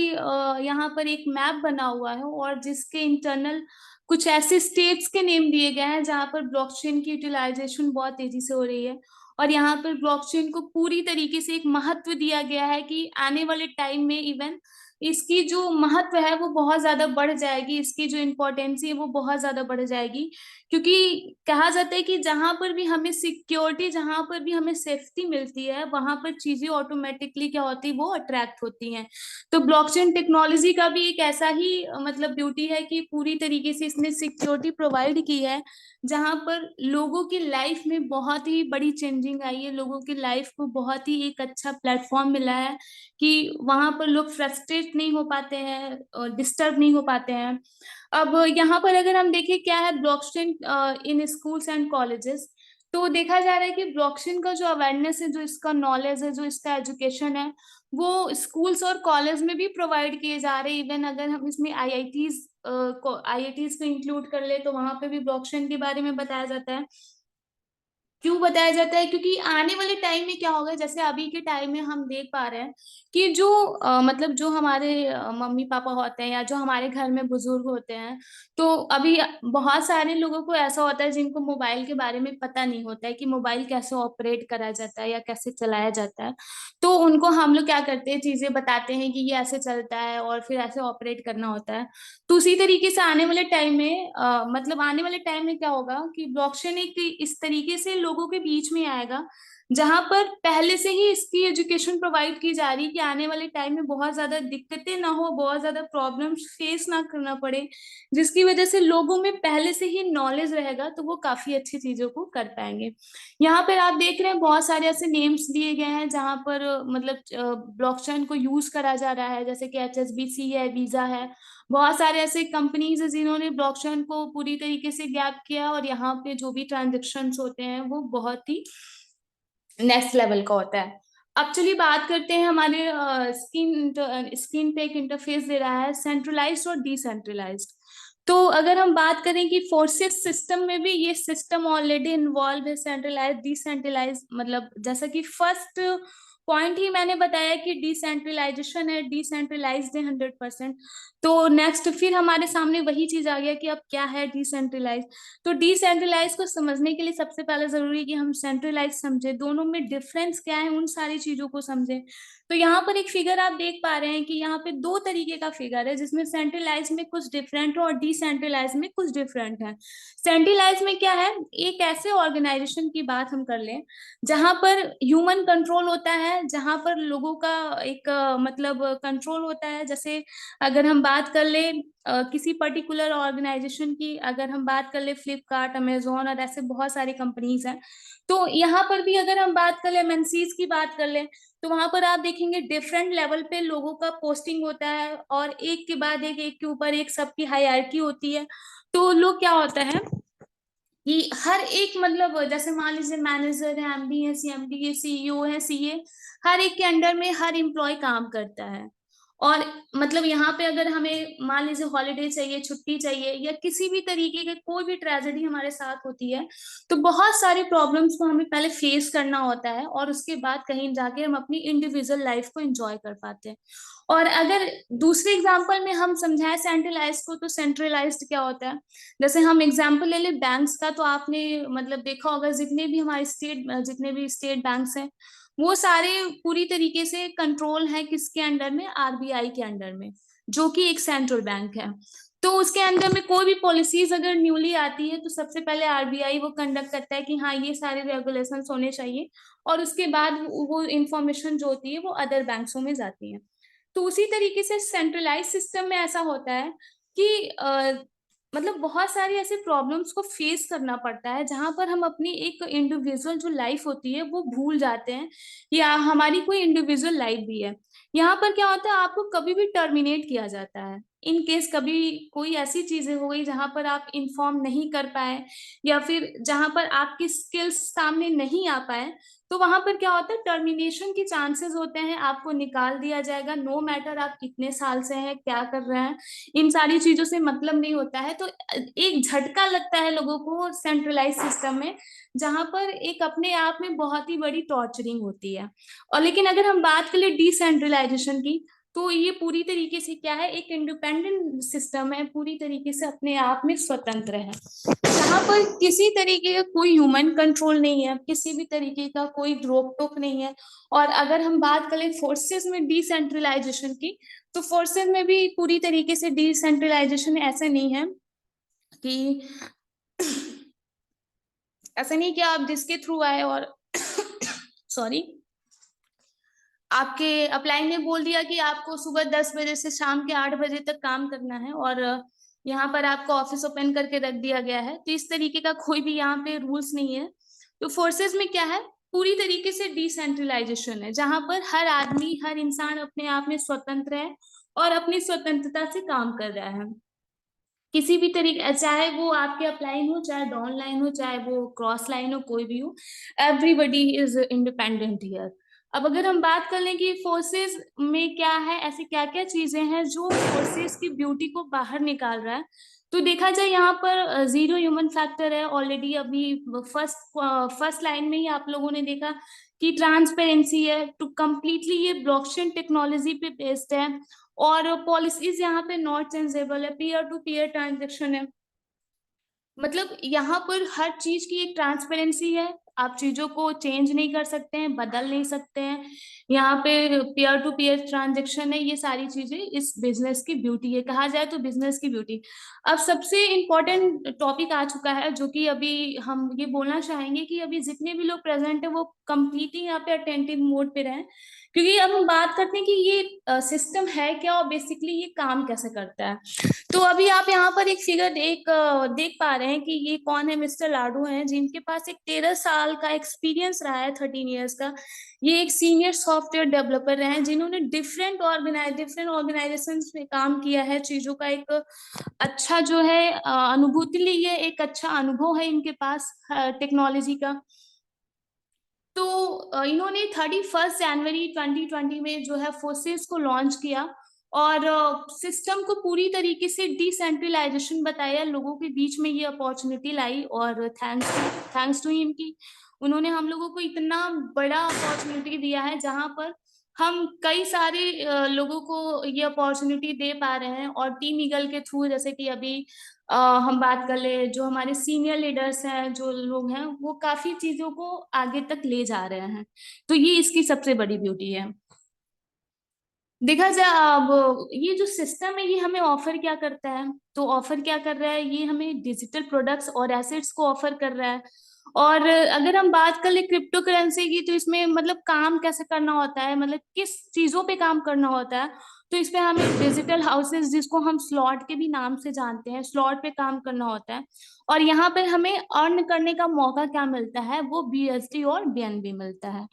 यहाँ पर एक मैप बना हुआ है और जिसके इंटरनल कुछ ऐसे स्टेट्स के नेम दिए गए हैं जहाँ पर ब्लॉकचेन की यूटिलाइजेशन बहुत तेजी से हो रही है। और यहाँ पर ब्लॉकचेन को पूरी तरीके से एक महत्व दिया गया है कि आने वाले टाइम में इवन इसकी जो महत्व है वो बहुत ज्यादा बढ़ जाएगी, इसकी जो इम्पोर्टेंसी है वो बहुत ज्यादा बढ़ जाएगी। क्योंकि कहा जाता है कि जहां पर भी हमें सिक्योरिटी, जहां पर भी हमें सेफ्टी मिलती है, वहां पर चीजें ऑटोमेटिकली क्या होती है, वो अट्रैक्ट होती हैं। तो ब्लॉकचेन टेक्नोलॉजी का भी एक ऐसा ही मतलब ब्यूटी है कि पूरी तरीके से इसने सिक्योरिटी प्रोवाइड की है, जहां पर लोगों की लाइफ में बहुत ही बड़ी चेंजिंग आई है, लोगों की लाइफ को बहुत ही एक अच्छा प्लेटफॉर्म मिला है कि वहां पर लोग फ्रस्ट्रेट नहीं हो पाते हैं, डिस्टर्ब नहीं हो पाते हैं। अब यहाँ पर अगर हम देखें क्या है blockchain in schools and colleges, तो देखा जा रहा है कि ब्लॉकचेन का जो अवेयरनेस है, जो इसका नॉलेज है, जो इसका एजुकेशन है, वो स्कूल्स और कॉलेज में भी प्रोवाइड किए जा रहे हैं। इवन अगर हम इसमें आईआईटीज को इंक्लूड कर ले तो वहां पे भी ब्लॉकचेन के बारे में बताया जाता है। क्यों बताया जाता है? क्योंकि आने वाले टाइम में क्या होगा, जैसे अभी के टाइम में हम देख पा रहे हैं कि जो मतलब जो हमारे मम्मी पापा होते हैं या जो हमारे घर में बुजुर्ग होते हैं, तो अभी बहुत सारे लोगों को ऐसा होता है जिनको मोबाइल के बारे में पता नहीं होता है कि मोबाइल कैसे ऑपरेट करा जाता है या कैसे चलाया जाता है। तो उनको हम लोग क्या करते हैं, चीजें बताते हैं कि ये ऐसे चलता है और फिर ऐसे ऑपरेट करना होता है। तो उसी तरीके से आने वाले टाइम में मतलब आने वाले टाइम में क्या होगा कि ब्लॉकचेन एक इस तरीके से लोगों के बीच में आएगा जहां पर पहले से ही इसकी एजुकेशन प्रोवाइड की जा रही है कि आने वाले टाइम में बहुत ज्यादा दिक्कतें ना हो, बहुत ज्यादा प्रॉब्लम्स फेस ना करना पड़े, जिसकी वजह से लोगों में पहले से ही नॉलेज रहेगा तो वो काफी अच्छी चीजों को कर पाएंगे। यहाँ पर आप देख रहे हैं बहुत सारे ऐसे नेम्स दिए गए हैं जहां पर मतलब ब्लॉकचेन को यूज करा जा रहा है, जैसे कि HSBC है, वीजा है। बहुत सारे ऐसे कंपनीज है जिन्होंने ब्लॉकचेन को पूरी तरीके से गैप किया और यहाँ पे जो भी ट्रांजेक्शन्स होते हैं वो बहुत ही नेक्स्ट लेवल का होता है। अब चलिए बात करते हैं हमारे स्क्रीन पे एक इंटरफेस दे रहा है सेंट्रलाइज्ड और डिसेंट्रलाइज्ड। तो अगर हम बात करें कि फोर्सेस सिस्टम में भी ये सिस्टम ऑलरेडी इन्वॉल्व है, सेंट्रलाइज डिसेंट्रलाइज, मतलब जैसा कि फर्स्ट पॉइंट ही मैंने बताया कि डिसेंट्रलाइजेशन है, डिसेंट्रलाइज्ड है 100%। तो नेक्स्ट फिर हमारे सामने वही चीज आ गया कि अब क्या है डिसेंट्रलाइज। तो डिसेंट्रलाइज को समझने के लिए सबसे पहले जरूरी है कि हम सेंट्रलाइज समझे, दोनों में डिफरेंस क्या है उन सारी चीजों को समझे। तो यहाँ पर एक फिगर आप देख पा रहे हैं कि यहाँ पे दो तरीके का फिगर है जिसमें सेंट्रलाइज में कुछ डिफरेंट है और डिसेंट्रलाइज में कुछ डिफरेंट है। सेंट्रलाइज में क्या है, एक ऐसे ऑर्गेनाइजेशन की बात हम कर लें जहां पर ह्यूमन कंट्रोल होता है, जहां पर लोगों का एक मतलब कंट्रोल होता है। जैसे अगर हम बात कर ले किसी पर्टिकुलर ऑर्गेनाइजेशन की, अगर हम बात कर ले फ्लिपकार्ट, अमेजोन और ऐसे बहुत सारी कंपनीज हैं, तो यहाँ पर भी अगर हम बात कर ले एमएनसीज की बात कर ले, तो वहां पर आप देखेंगे डिफरेंट लेवल पे लोगों का पोस्टिंग होता है और एक के बाद एक के ऊपर एक सबकी हायरार्की होती है। तो लोग क्या होता है कि हर एक मतलब जैसे मान लीजिए मैनेजर है, एमडी है, सीएमडी है, सीईओ है, सीए, हर एक के अंडर में हर एम्प्लॉय काम करता है। और मतलब यहाँ पे अगर हमें मान लीजिए हॉलीडे चाहिए, छुट्टी चाहिए, या किसी भी तरीके के कोई भी ट्रेजेडी हमारे साथ होती है, तो बहुत सारे प्रॉब्लम्स को हमें पहले फेस करना होता है और उसके बाद कहीं जाके हम अपनी इंडिविजुअल लाइफ को एंजॉय कर पाते हैं। और अगर दूसरे एग्जाम्पल में हम समझाएं सेंट्रलाइज को, तो सेंट्रलाइज्ड क्या होता है, जैसे हम एग्जाम्पल ले लें बैंक्स का, तो आपने मतलब देखा होगा जितने भी हमारे जितने भी स्टेट बैंक्स हैं, वो सारे पूरी तरीके से कंट्रोल है किसके अंडर में, आरबीआई के अंडर में, जो कि एक सेंट्रल बैंक है। तो उसके अंदर में कोई भी पॉलिसीज अगर न्यूली आती है, तो सबसे पहले आरबीआई वो कंडक्ट करता है कि हाँ ये सारे रेगुलेशंस होने चाहिए, और उसके बाद वो इंफॉर्मेशन जो होती है वो अदर बैंक्सों में जाती है। तो उसी तरीके से सेंट्रलाइज सिस्टम में ऐसा होता है कि मतलब बहुत सारी ऐसे प्रॉब्लम्स को फेस करना पड़ता है जहां पर हम अपनी एक इंडिविजुअल जो लाइफ होती है वो भूल जाते हैं, या हमारी कोई इंडिविजुअल लाइफ भी है। यहाँ पर क्या होता है, आपको कभी भी टर्मिनेट किया जाता है इन केस कभी कोई ऐसी चीजें हो गई जहां पर आप इंफॉर्म नहीं कर पाए, या फिर जहां पर आपकी स्किल्स सामने नहीं आ पाए, तो वहां पर क्या होता है, टर्मिनेशन के चांसेस होते हैं, आपको निकाल दिया जाएगा, नो मैटर आप कितने साल से हैं, क्या कर रहे हैं, इन सारी चीजों से मतलब नहीं होता है। तो एक झटका लगता है लोगों को सेंट्रलाइज सिस्टम में, जहां पर एक अपने आप में बहुत ही बड़ी टॉर्चरिंग होती है। और लेकिन अगर हम बात करें डिसेंट्रलाइजेशन की, तो ये पूरी तरीके से क्या है, एक इंडिपेंडेंट सिस्टम है, पूरी तरीके से अपने आप में स्वतंत्र है, जहां पर किसी तरीके का कोई ह्यूमन कंट्रोल नहीं है, किसी भी तरीके का कोई रोक टोक नहीं है। और अगर हम बात करें फोर्सेस में डिसेंट्रलाइजेशन की, तो फोर्सेस में भी पूरी तरीके से डिसेंट्रलाइजेशन ऐसा नहीं है कि ऐसा नहीं कि आप जिसके थ्रू आए और सॉरी, आपके अप्लाई ने बोल दिया कि आपको सुबह 10 बजे से शाम के 8 बजे तक काम करना है, और यहाँ पर आपको ऑफिस ओपन करके रख दिया गया है। तो इस तरीके का कोई भी यहाँ पे रूल्स नहीं है। तो फोर्सेस में क्या है, पूरी तरीके से डिसेंट्रलाइजेशन है, जहां पर हर आदमी, हर इंसान अपने आप में स्वतंत्र है और अपनी स्वतंत्रता से काम कर रहा है। किसी भी तरीके, चाहे वो आपके अपलाइन हो, चाहे डाउन लाइन हो, चाहे वो क्रॉस लाइन हो, कोई भी हो, एवरीबडी इज इंडिपेंडेंट हियर। अब अगर हम बात कर लें कि फोर्सेस में क्या है, ऐसी क्या क्या चीजें हैं जो फोर्सेस की ब्यूटी को बाहर निकाल रहा है, तो देखा जाए यहाँ पर जीरो ह्यूमन फैक्टर है ऑलरेडी। अभी फर्स्ट लाइन में ही आप लोगों ने देखा कि ट्रांसपेरेंसी है, टू कंप्लीटली ये ब्लॉकचेन टेक्नोलॉजी पे बेस्ड है, और पॉलिसीज यहाँ पे नॉट चेंजेबल है, पीयर टू पीयर ट्रांजेक्शन है। मतलब यहाँ पर हर चीज की एक ट्रांसपेरेंसी है, आप चीजों को चेंज नहीं कर सकते हैं, बदल नहीं सकते हैं। यहाँ पे पीयर टू पीयर ट्रांजेक्शन है, ये सारी चीजें इस बिजनेस की ब्यूटी है, कहा जाए तो बिजनेस की ब्यूटी। अब सबसे इम्पोर्टेंट टॉपिक आ चुका है, जो कि अभी हम ये बोलना चाहेंगे कि अभी जितने भी लोग प्रेजेंट है वो कंप्लीटली यहाँ पे अटेंटिव मोड पे रहें, क्योंकि अब हम बात करते हैं कि ये सिस्टम है क्या और बेसिकली ये काम कैसे करता है। तो अभी आप यहाँ पर एक फिगर देख पा रहे हैं कि ये कौन है, मिस्टर लाडू हैं, जिनके पास एक 13 साल का एक्सपीरियंस रहा है, 13 ईयर्स का। ये एक सीनियर सॉफ्टवेयर डेवलपर रहे हैं, जिन्होंने डिफरेंट ऑर्गेनाइजेशन में काम किया है, चीजों का एक अच्छा जो है अनुभूति ली है, एक अच्छा अनुभव है इनके पास टेक्नोलॉजी का। तो इन्होंने 31 जनवरी 2020 में जो है फोर्सेस को लॉन्च किया, और सिस्टम को पूरी तरीके से डिसेंट्रलाइजेशन बताया, लोगों के बीच में ये अपॉर्चुनिटी लाई, और थैंक्स टू हिम की उन्होंने हम लोगों को इतना बड़ा अपॉर्चुनिटी दिया है, जहां पर हम कई सारे लोगों को ये अपॉर्चुनिटी दे पा रहे हैं। और टीम ईगल के थ्रू, जैसे कि अभी हम बात कर ले, जो हमारे सीनियर लीडर्स हैं, जो लोग हैं, वो काफी चीजों को आगे तक ले जा रहे हैं। तो ये इसकी सबसे बड़ी ब्यूटी है। देखा जाए अब ये जो सिस्टम है ये हमें ऑफर क्या करता है, तो ऑफर क्या कर रहा है, ये हमें डिजिटल प्रोडक्ट्स और एसेट्स को ऑफर कर रहा है। और अगर हम बात कर ले क्रिप्टो करेंसी की, तो इसमें मतलब काम कैसे करना होता है, मतलब किस चीजों पे काम करना होता है, तो इसमें हमें डिजिटल हाउसेस, जिसको हम स्लॉट के भी नाम से जानते हैं, स्लॉट पे काम करना होता है। और यहाँ पर हमें अर्न करने का मौका क्या मिलता है, वो बीएसडी और बीएनबी मिलता है।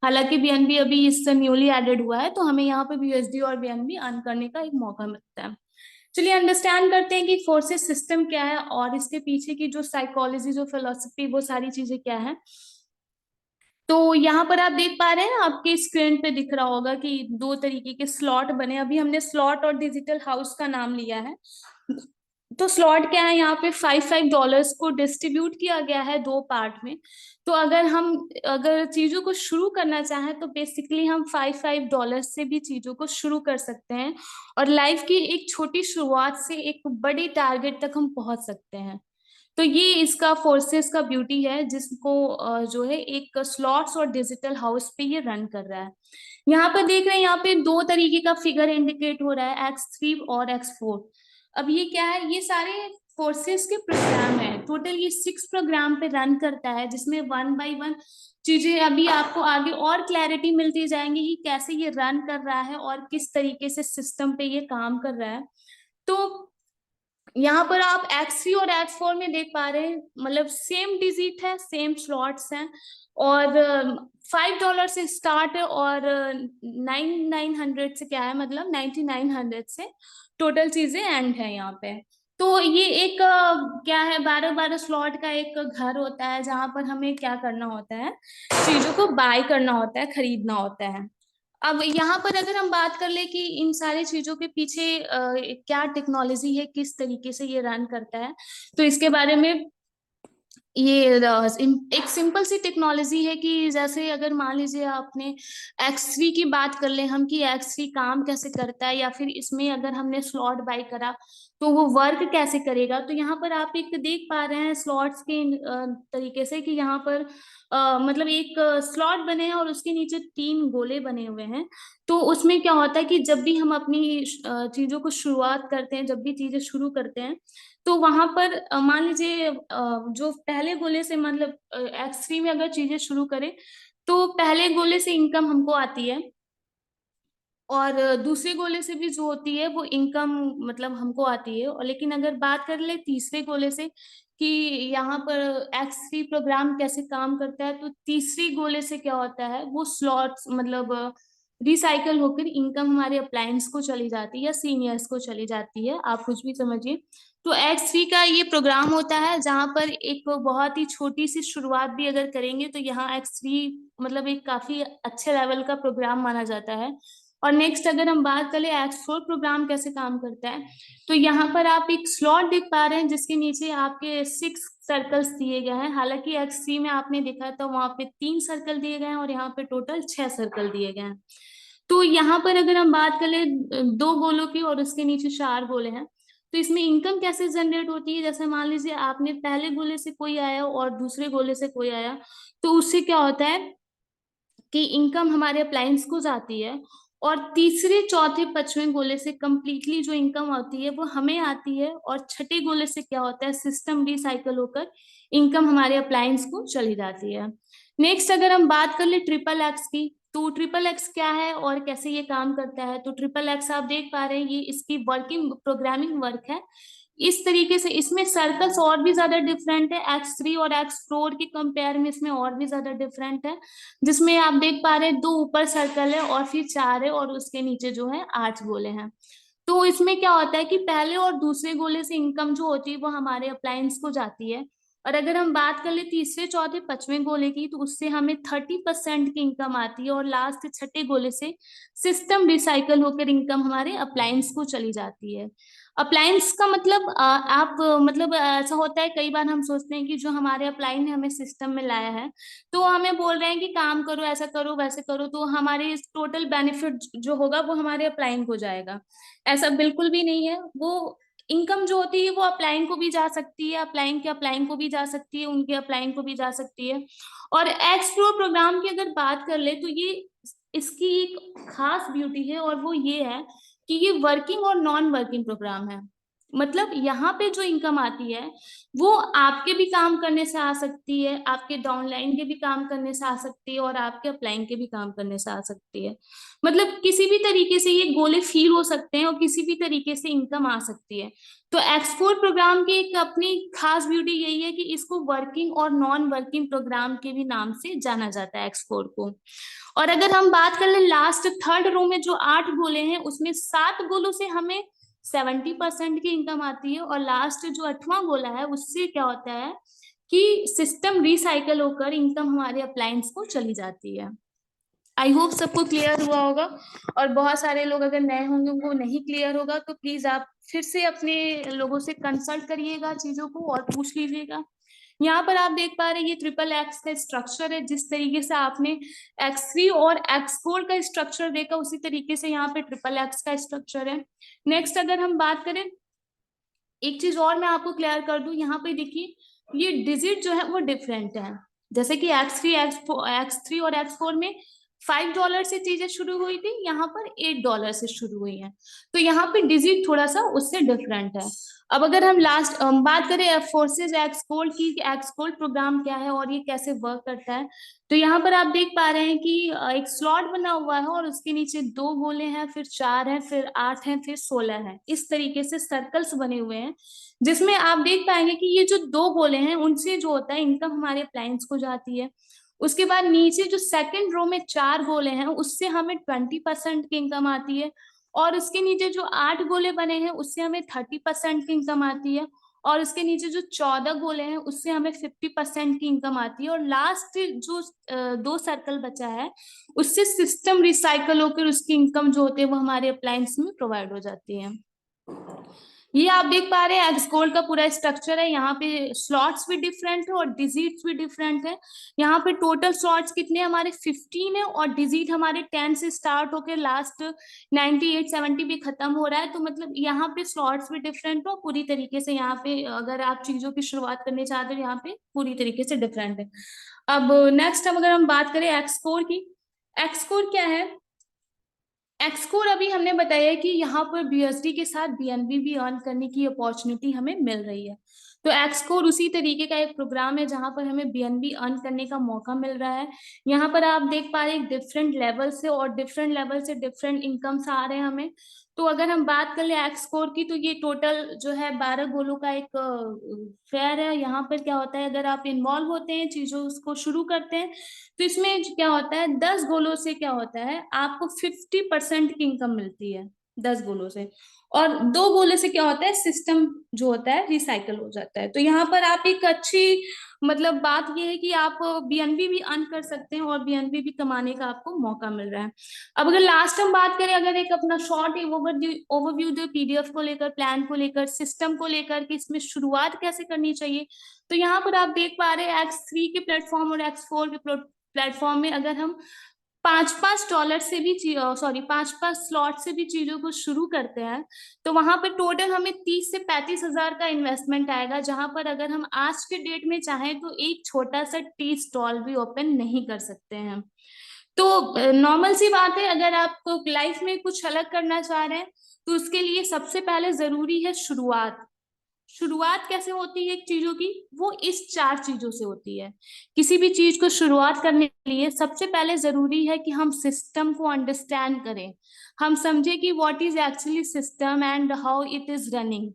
हालांकि बीएनबी अभी इससे न्यूली एडेड हुआ है, तो हमें यहाँ पे बीएसडी और बीएनबी अर्न करने का एक मौका मिलता है। चलिए अंडरस्टैंड करते हैं कि फोर्सेस सिस्टम क्या है और इसके पीछे की जो साइकोलॉजी, जो फिलोसफी, वो सारी चीजें क्या है। तो यहाँ पर आप देख पा रहे हैं, आपके स्क्रीन पे दिख रहा होगा कि दो तरीके के स्लॉट बने। अभी हमने स्लॉट और डिजिटल हाउस का नाम लिया है। तो स्लॉट क्या है, यहाँ पे $5 को डिस्ट्रीब्यूट किया गया है दो पार्ट में। तो अगर चीजों को शुरू करना चाहें, तो बेसिकली हम $5 से भी चीजों को शुरू कर सकते हैं, और लाइफ की एक छोटी शुरुआत से एक बड़ी टारगेट तक हम पहुंच सकते हैं। तो ये इसका फोर्सेस का ब्यूटी है, जिसको जो है एक स्लॉट्स और डिजिटल हाउस पे ये रन कर रहा है। यहाँ पर देख रहे हैं, यहाँ पे दो तरीके का फिगर इंडिकेट हो रहा है, X3 और X4। अब ये क्या है, ये सारे फोर्सेस के प्रोग्राम है। टोटल ये 6 प्रोग्राम पे रन करता है, जिसमें 1 बाय 1 चीजें अभी आपको आगे और क्लैरिटी मिलती जाएंगी कि कैसे ये रन कर रहा है और किस तरीके से सिस्टम पे ये काम कर रहा है। तो यहाँ पर आप X3 और X4 में देख पा रहे हैं, मतलब सेम डिजिट है, सेम स्लॉट्स हैं, और $5 से स्टार्ट है, और 9,900 से क्या है, मतलब 9,900 से टोटल चीजें एंड है यहाँ पे। तो ये एक क्या है, 12-12 स्लॉट का एक घर होता है, जहां पर हमें क्या करना होता है, चीजों को बाय करना होता है, खरीदना होता है। अब यहाँ पर अगर हम बात कर ले कि इन सारी चीजों के पीछे क्या टेक्नोलॉजी है, किस तरीके से ये रन करता है, तो इसके बारे में ये एक सिंपल सी टेक्नोलॉजी है कि जैसे अगर मान लीजिए आपने X3 की बात कर ले हम, कि X3 काम कैसे करता है, या फिर इसमें अगर हमने स्लॉट बाय करा तो वो वर्क कैसे करेगा। तो यहाँ पर आप एक देख पा रहे हैं स्लॉट्स के तरीके से, कि यहाँ पर मतलब एक स्लॉट बने हैं और उसके नीचे 3 गोले बने हुए हैं। तो उसमें क्या होता है कि जब भी हम अपनी चीजों को शुरुआत करते हैं, जब भी चीजें शुरू करते हैं, तो वहां पर मान लीजिए जो पहले गोले से, मतलब X3 में अगर चीजें शुरू करें, तो पहले गोले से इनकम हमको आती है, और दूसरे गोले से भी जो होती है वो इनकम मतलब हमको आती है। और लेकिन अगर बात कर ले तीसरे गोले से, कि यहाँ पर X3 प्रोग्राम कैसे काम करता है, तो तीसरी गोले से क्या होता है, वो स्लॉट्स मतलब रिसाइकल होकर इनकम हमारे अप्लायंस को चली जाती है या सीनियर्स को चली जाती है, आप कुछ भी समझिए। तो X3 का ये प्रोग्राम होता है, जहाँ पर एक बहुत ही छोटी सी शुरुआत भी अगर करेंगे, तो यहाँ X3 मतलब एक काफी अच्छे लेवल का प्रोग्राम माना जाता है। और नेक्स्ट अगर हम बात करें X4 प्रोग्राम कैसे काम करता है, तो यहाँ पर आप एक स्लॉट देख पा रहे हैं, जिसके नीचे आपके 6 सर्कल्स दिए गए हैं। हालांकि X3 में आपने देखा था वहां पे 3 सर्कल दिए गए हैं, और यहाँ पे टोटल 6 सर्कल दिए गए हैं। तो यहाँ पर अगर हम बात करें 2 गोलों की, और उसके नीचे 4 गोले हैं, तो इसमें इनकम कैसे जनरेट होती है। जैसे मान लीजिए आपने पहले गोले से कोई आया और दूसरे गोले से कोई आया, तो उससे क्या होता है कि इनकम हमारे अप्लायंस को जाती है, और तीसरे चौथे पांचवें गोले से कंप्लीटली जो इनकम आती है वो हमें आती है, और छठे गोले से क्या होता है, सिस्टम रिसाइकल होकर इनकम हमारे अप्लायंस को चली जाती है। नेक्स्ट अगर हम बात कर ले XXX की, तो XXX क्या है और कैसे ये काम करता है। तो XXX आप देख पा रहे हैं, ये इसकी वर्किंग प्रोग्रामिंग वर्क है। इस तरीके से इसमें सर्कल्स और भी ज्यादा डिफरेंट है, X3 और X4 के कंपेयर में इसमें और भी ज्यादा डिफरेंट है, जिसमें आप देख पा रहे हैं 2 ऊपर सर्कल है और फिर 4 है, और उसके नीचे जो है 8 गोले हैं। तो इसमें क्या होता है कि पहले और दूसरे गोले से इनकम जो होती है वो हमारे अप्लायंस को जाती है, और अगर हम बात कर ले तीसरे चौथे पांचवें गोले की, तो उससे हमें 30% की इनकम आती है, और लास्ट छठे गोले से सिस्टम रिसाइकल होकर इनकम हमारे अप्लायंस को चली जाती है। अप्लायंस का मतलब आप मतलब ऐसा होता है, कई बार हम सोचते हैं कि जो हमारे अप्लायंस ने हमें सिस्टम में लाया है, तो हमें बोल रहे हैं कि काम करो, ऐसा करो, वैसे करो, तो हमारे टोटल बेनिफिट जो होगा वो हमारे अप्लायंस को जाएगा। ऐसा बिल्कुल भी नहीं है। वो इनकम जो होती है वो अप्लायंस को भी जा सकती है, अप्लायंस के अप्लायंस को भी जा सकती है, उनके अप्लायंस को भी जा सकती है। और X4 प्रोग्राम की अगर बात कर ले, तो ये इसकी एक खास ब्यूटी है, और वो ये है कि ये वर्किंग और नॉन वर्किंग प्रोग्राम है। मतलब यहाँ पे जो इनकम आती है वो आपके भी काम करने से आ सकती है, आपके डाउनलाइन के भी काम करने से आ सकती है, और आपके अपलाइन के भी काम करने से आ सकती है। मतलब किसी भी तरीके से ये गोले फील हो सकते हैं और किसी भी तरीके से इनकम आ सकती है। तो एक्सपोर्ट प्रोग्राम की एक अपनी खास ब्यूटी यही है कि इसको वर्किंग और नॉन वर्किंग प्रोग्राम के भी नाम से जाना जाता है एक्सपोर्ट को। और अगर हम बात कर ले लास्ट थर्ड रो में जो 8 गोले हैं उसमें 7 गोलों से हमें 70% की इनकम आती है, और लास्ट जो 8वां गोला है उससे क्या होता है कि सिस्टम रिसाइकल होकर इनकम हमारे अप्लायंस को चली जाती है। आई होप सबको क्लियर हुआ होगा, और बहुत सारे लोग अगर नए होंगे उनको नहीं क्लियर होगा तो प्लीज आप फिर से अपने लोगों से कंसल्ट करिएगा चीजों को और पूछ लीजिएगा। यहाँ पर आप देख पा रहे हैं ये ट्रिपल एक्स का स्ट्रक्चर है, जिस तरीके से आपने एक्स3 और एक्स4 का स्ट्रक्चर देखा उसी तरीके से यहाँ पे ट्रिपल एक्स का स्ट्रक्चर है। नेक्स्ट अगर हम बात करें, एक चीज और मैं आपको क्लियर कर दूं, यहाँ पे देखिए ये डिजिट जो है वो डिफरेंट है। जैसे कि एक्स थ्री और एक्स4 में $5 से चीजें शुरू हुई थी, यहाँ पर $8 से शुरू हुई है। तो यहाँ पे डिजिट थोड़ा सा उससे डिफरेंट है। अब अगर हम लास्ट बात करें फोर्सेज एक्सपोर्ट की, एक्सपोर्ट प्रोग्राम क्या है और ये कैसे वर्क करता है, तो यहाँ पर आप देख पा रहे हैं कि एक स्लॉट बना हुआ है और उसके नीचे 2 गोले हैं, फिर 4 हैं, फिर 8 हैं, फिर 16 हैं। इस तरीके से सर्कल्स बने हुए हैं, जिसमें आप देख पाएंगे कि ये जो 2 गोले हैं उनसे जो होता है इनकम हमारे अप्लायंस को जाती है। उसके बाद नीचे जो सेकंड रो में 4 गोले हैं उससे हमें 20% की इनकम आती है, और उसके नीचे जो 8 गोले बने हैं उससे हमें 30% की इनकम आती है, और उसके नीचे जो 14 गोले हैं उससे हमें 50% की इनकम आती है, और लास्ट जो 2 सर्कल बचा है उससे सिस्टम रिसाइकल होकर उसकी इनकम जो होती है वो हमारे अप्लायंस में प्रोवाइड हो जाती है। ये आप देख पा रहे हैं एक्सपोर्ट का पूरा स्ट्रक्चर है। यहाँ पे स्लॉट्स भी डिफरेंट है और डिजिट्स भी डिफरेंट है। यहाँ पे टोटल स्लॉट्स कितने हमारे 15 है, और डिजिट हमारे 10 से स्टार्ट होकर लास्ट 98 70 भी खत्म हो रहा है। तो मतलब यहाँ पे स्लॉट्स भी डिफरेंट हो पूरी तरीके से। यहाँ पे अगर आप चीजों की शुरुआत करने चाहते हो यहाँ पे पूरी तरीके से डिफरेंट है। अब नेक्स्ट अगर हम बात करें एक्सकोर की, एक्सकोर क्या है? एक्सकोर अभी हमने बताया कि यहाँ पर बीएसडी के साथ बीएनबी भी अर्न करने की अपॉर्चुनिटी हमें मिल रही है। तो एक्सकोर उसी तरीके का एक प्रोग्राम है जहां पर हमें बीएनबी अर्न करने का मौका मिल रहा है। यहाँ पर आप देख पा रहे हैं डिफरेंट लेवल से, और डिफरेंट लेवल से डिफरेंट इनकम्स आ रहे हैं हमें। तो अगर हम बात कर ले एक्सकोर की, तो ये टोटल जो है 12 गोलों का एक फेयर है। यहाँ पर क्या होता है, अगर आप इन्वॉल्व होते हैं चीजों उसको शुरू करते हैं तो इसमें क्या होता है 10 गोलों से क्या होता है आपको 50% की इनकम मिलती है 10 गोलों से, और 2 गोले से क्या होता है सिस्टम जो होता है रिसाइकल हो जाता है। तो यहाँ पर आप एक अच्छी मतलब बात ये है कि आप बीएनबी भी अर्न कर सकते हैं और बीएनबी भी कमाने का आपको मौका मिल रहा है। अब अगर लास्ट हम बात करें, अगर एक अपना शॉर्ट ओवरव्यू दे पीडीएफ को लेकर, प्लान को लेकर, सिस्टम को लेकर कि इसमें शुरुआत कैसे करनी चाहिए, तो यहाँ पर आप देख पा रहे हैं एक्स3 के प्लेटफॉर्म और एक्स4 के प्लेटफॉर्म में अगर हम $5 से भी पांच स्लॉट से भी चीजों को शुरू करते हैं तो वहां पर टोटल हमें 30 से 35 हजार का इन्वेस्टमेंट आएगा, जहां पर अगर हम आज के डेट में चाहें तो एक छोटा सा टी स्टॉल भी ओपन नहीं कर सकते हैं। तो नॉर्मल सी बात है, अगर आप लाइफ में कुछ अलग करना चाह रहे हैं तो उसके लिए सबसे पहले जरूरी है शुरुआत। शुरुआत कैसे होती है एक चीजों की, वो इस 4 चीजों से होती है। किसी भी चीज को शुरुआत करने के लिए सबसे पहले जरूरी है कि हम सिस्टम को अंडरस्टैंड करें, हम समझे कि what is actually system and how it is running.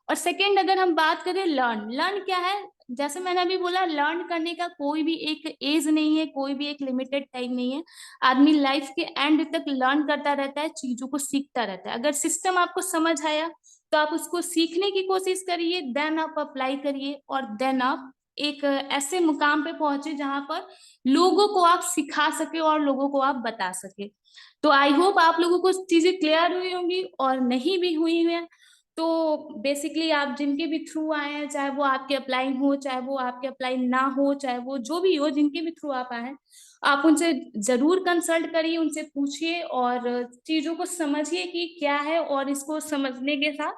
और सेकेंड अगर हम बात करें लर्न क्या है, जैसे मैंने अभी बोला लर्न करने का कोई भी एक एज नहीं है, कोई भी एक लिमिटेड टाइम नहीं है। आदमी लाइफ के एंड तक लर्न करता रहता है, चीजों को सीखता रहता है। अगर सिस्टम आपको समझ आया तो आप उसको सीखने की कोशिश करिए, देन आप अप्लाई करिए, और देन आप एक ऐसे मुकाम पे पहुंचे जहां पर लोगों को आप सिखा सके और लोगों को आप बता सके। तो आई होप आप लोगों को चीजें क्लियर हुई होंगी, और नहीं भी हुई है तो बेसिकली आप जिनके भी थ्रू आए हैं, चाहे वो आपके अप्लाई हो, चाहे वो आपके अप्लाई ना हो, चाहे वो जो भी हो, जिनके भी थ्रू आप आए हैं, आप उनसे जरूर कंसल्ट करिए, उनसे पूछिए और चीजों को समझिए कि क्या है, और इसको समझने के साथ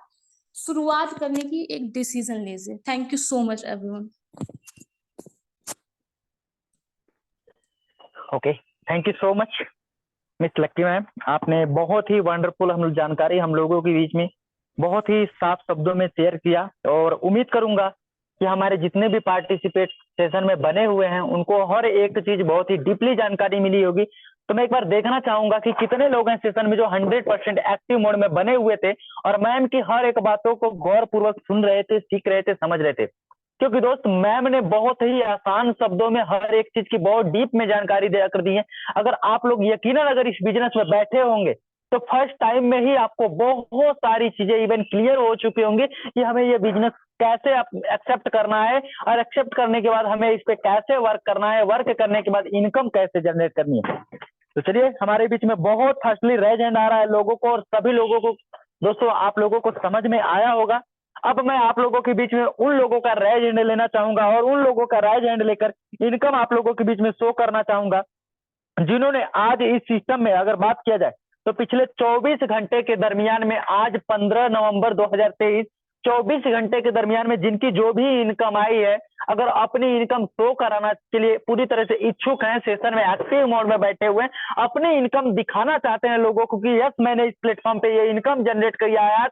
शुरुआत करने की एक डिसीजन लीजिए। Thank you so much everyone. Okay, thank you so much miss lucky ma'am, आपने बहुत ही वंडरफुल जानकारी हम लोगों के बीच में बहुत ही साफ शब्दों में शेयर किया, और उम्मीद करूंगा कि हमारे जितने भी पार्टिसिपेट सेशन में बने हुए हैं उनको हर एक चीज बहुत ही डीपली जानकारी मिली होगी। तो मैं एक बार देखना चाहूंगा कि कितने लोग हैं सेशन में जो 100% एक्टिव मोड में बने हुए थे और मैम की हर एक बातों को गौर पूर्वक सुन रहे थे, सीख रहे थे, समझ रहे थे। क्योंकि दोस्त मैम ने बहुत ही आसान शब्दों में हर एक चीज की बहुत डीप में जानकारी दिया कर दी है। अगर आप लोग यकीनन अगर इस बिजनेस में बैठे होंगे तो फर्स्ट टाइम में ही आपको बहुत सारी चीजें इवन क्लियर हो चुकी होंगी कि हमें ये बिजनेस कैसे एक्सेप्ट करना है, और एक्सेप्ट करने के बाद हमें इस पे कैसे वर्क करना है, वर्क करने के बाद इनकम कैसे जनरेट करनी है। तो चलिए, हमारे बीच में बहुत फास्टली रेज हैंड आ रहा है लोगों को, और सभी लोगों को दोस्तों आप लोगों को समझ में आया होगा। अब मैं आप लोगों के बीच में उन लोगों का रेज हैंड लेना चाहूंगा और उन लोगों का रेज हैंड लेकर इनकम आप लोगों के बीच में शो करना चाहूंगा जिन्होंने आज इस सिस्टम में अगर बात किया जाए तो पिछले 24 घंटे के दरमियान में, आज 15 नवंबर 2023, 24 घंटे के दरमियान में जिनकी जो भी इनकम आई है, अगर अपनी इनकम शो कराना के लिए पूरी तरह से इच्छुक हैं, सेशन में एक्टिव मोड में बैठे हुए हैं, अपनी इनकम दिखाना चाहते हैं लोगों को कि यस मैंने इस प्लेटफॉर्म पे ये इनकम जनरेट किया है आज,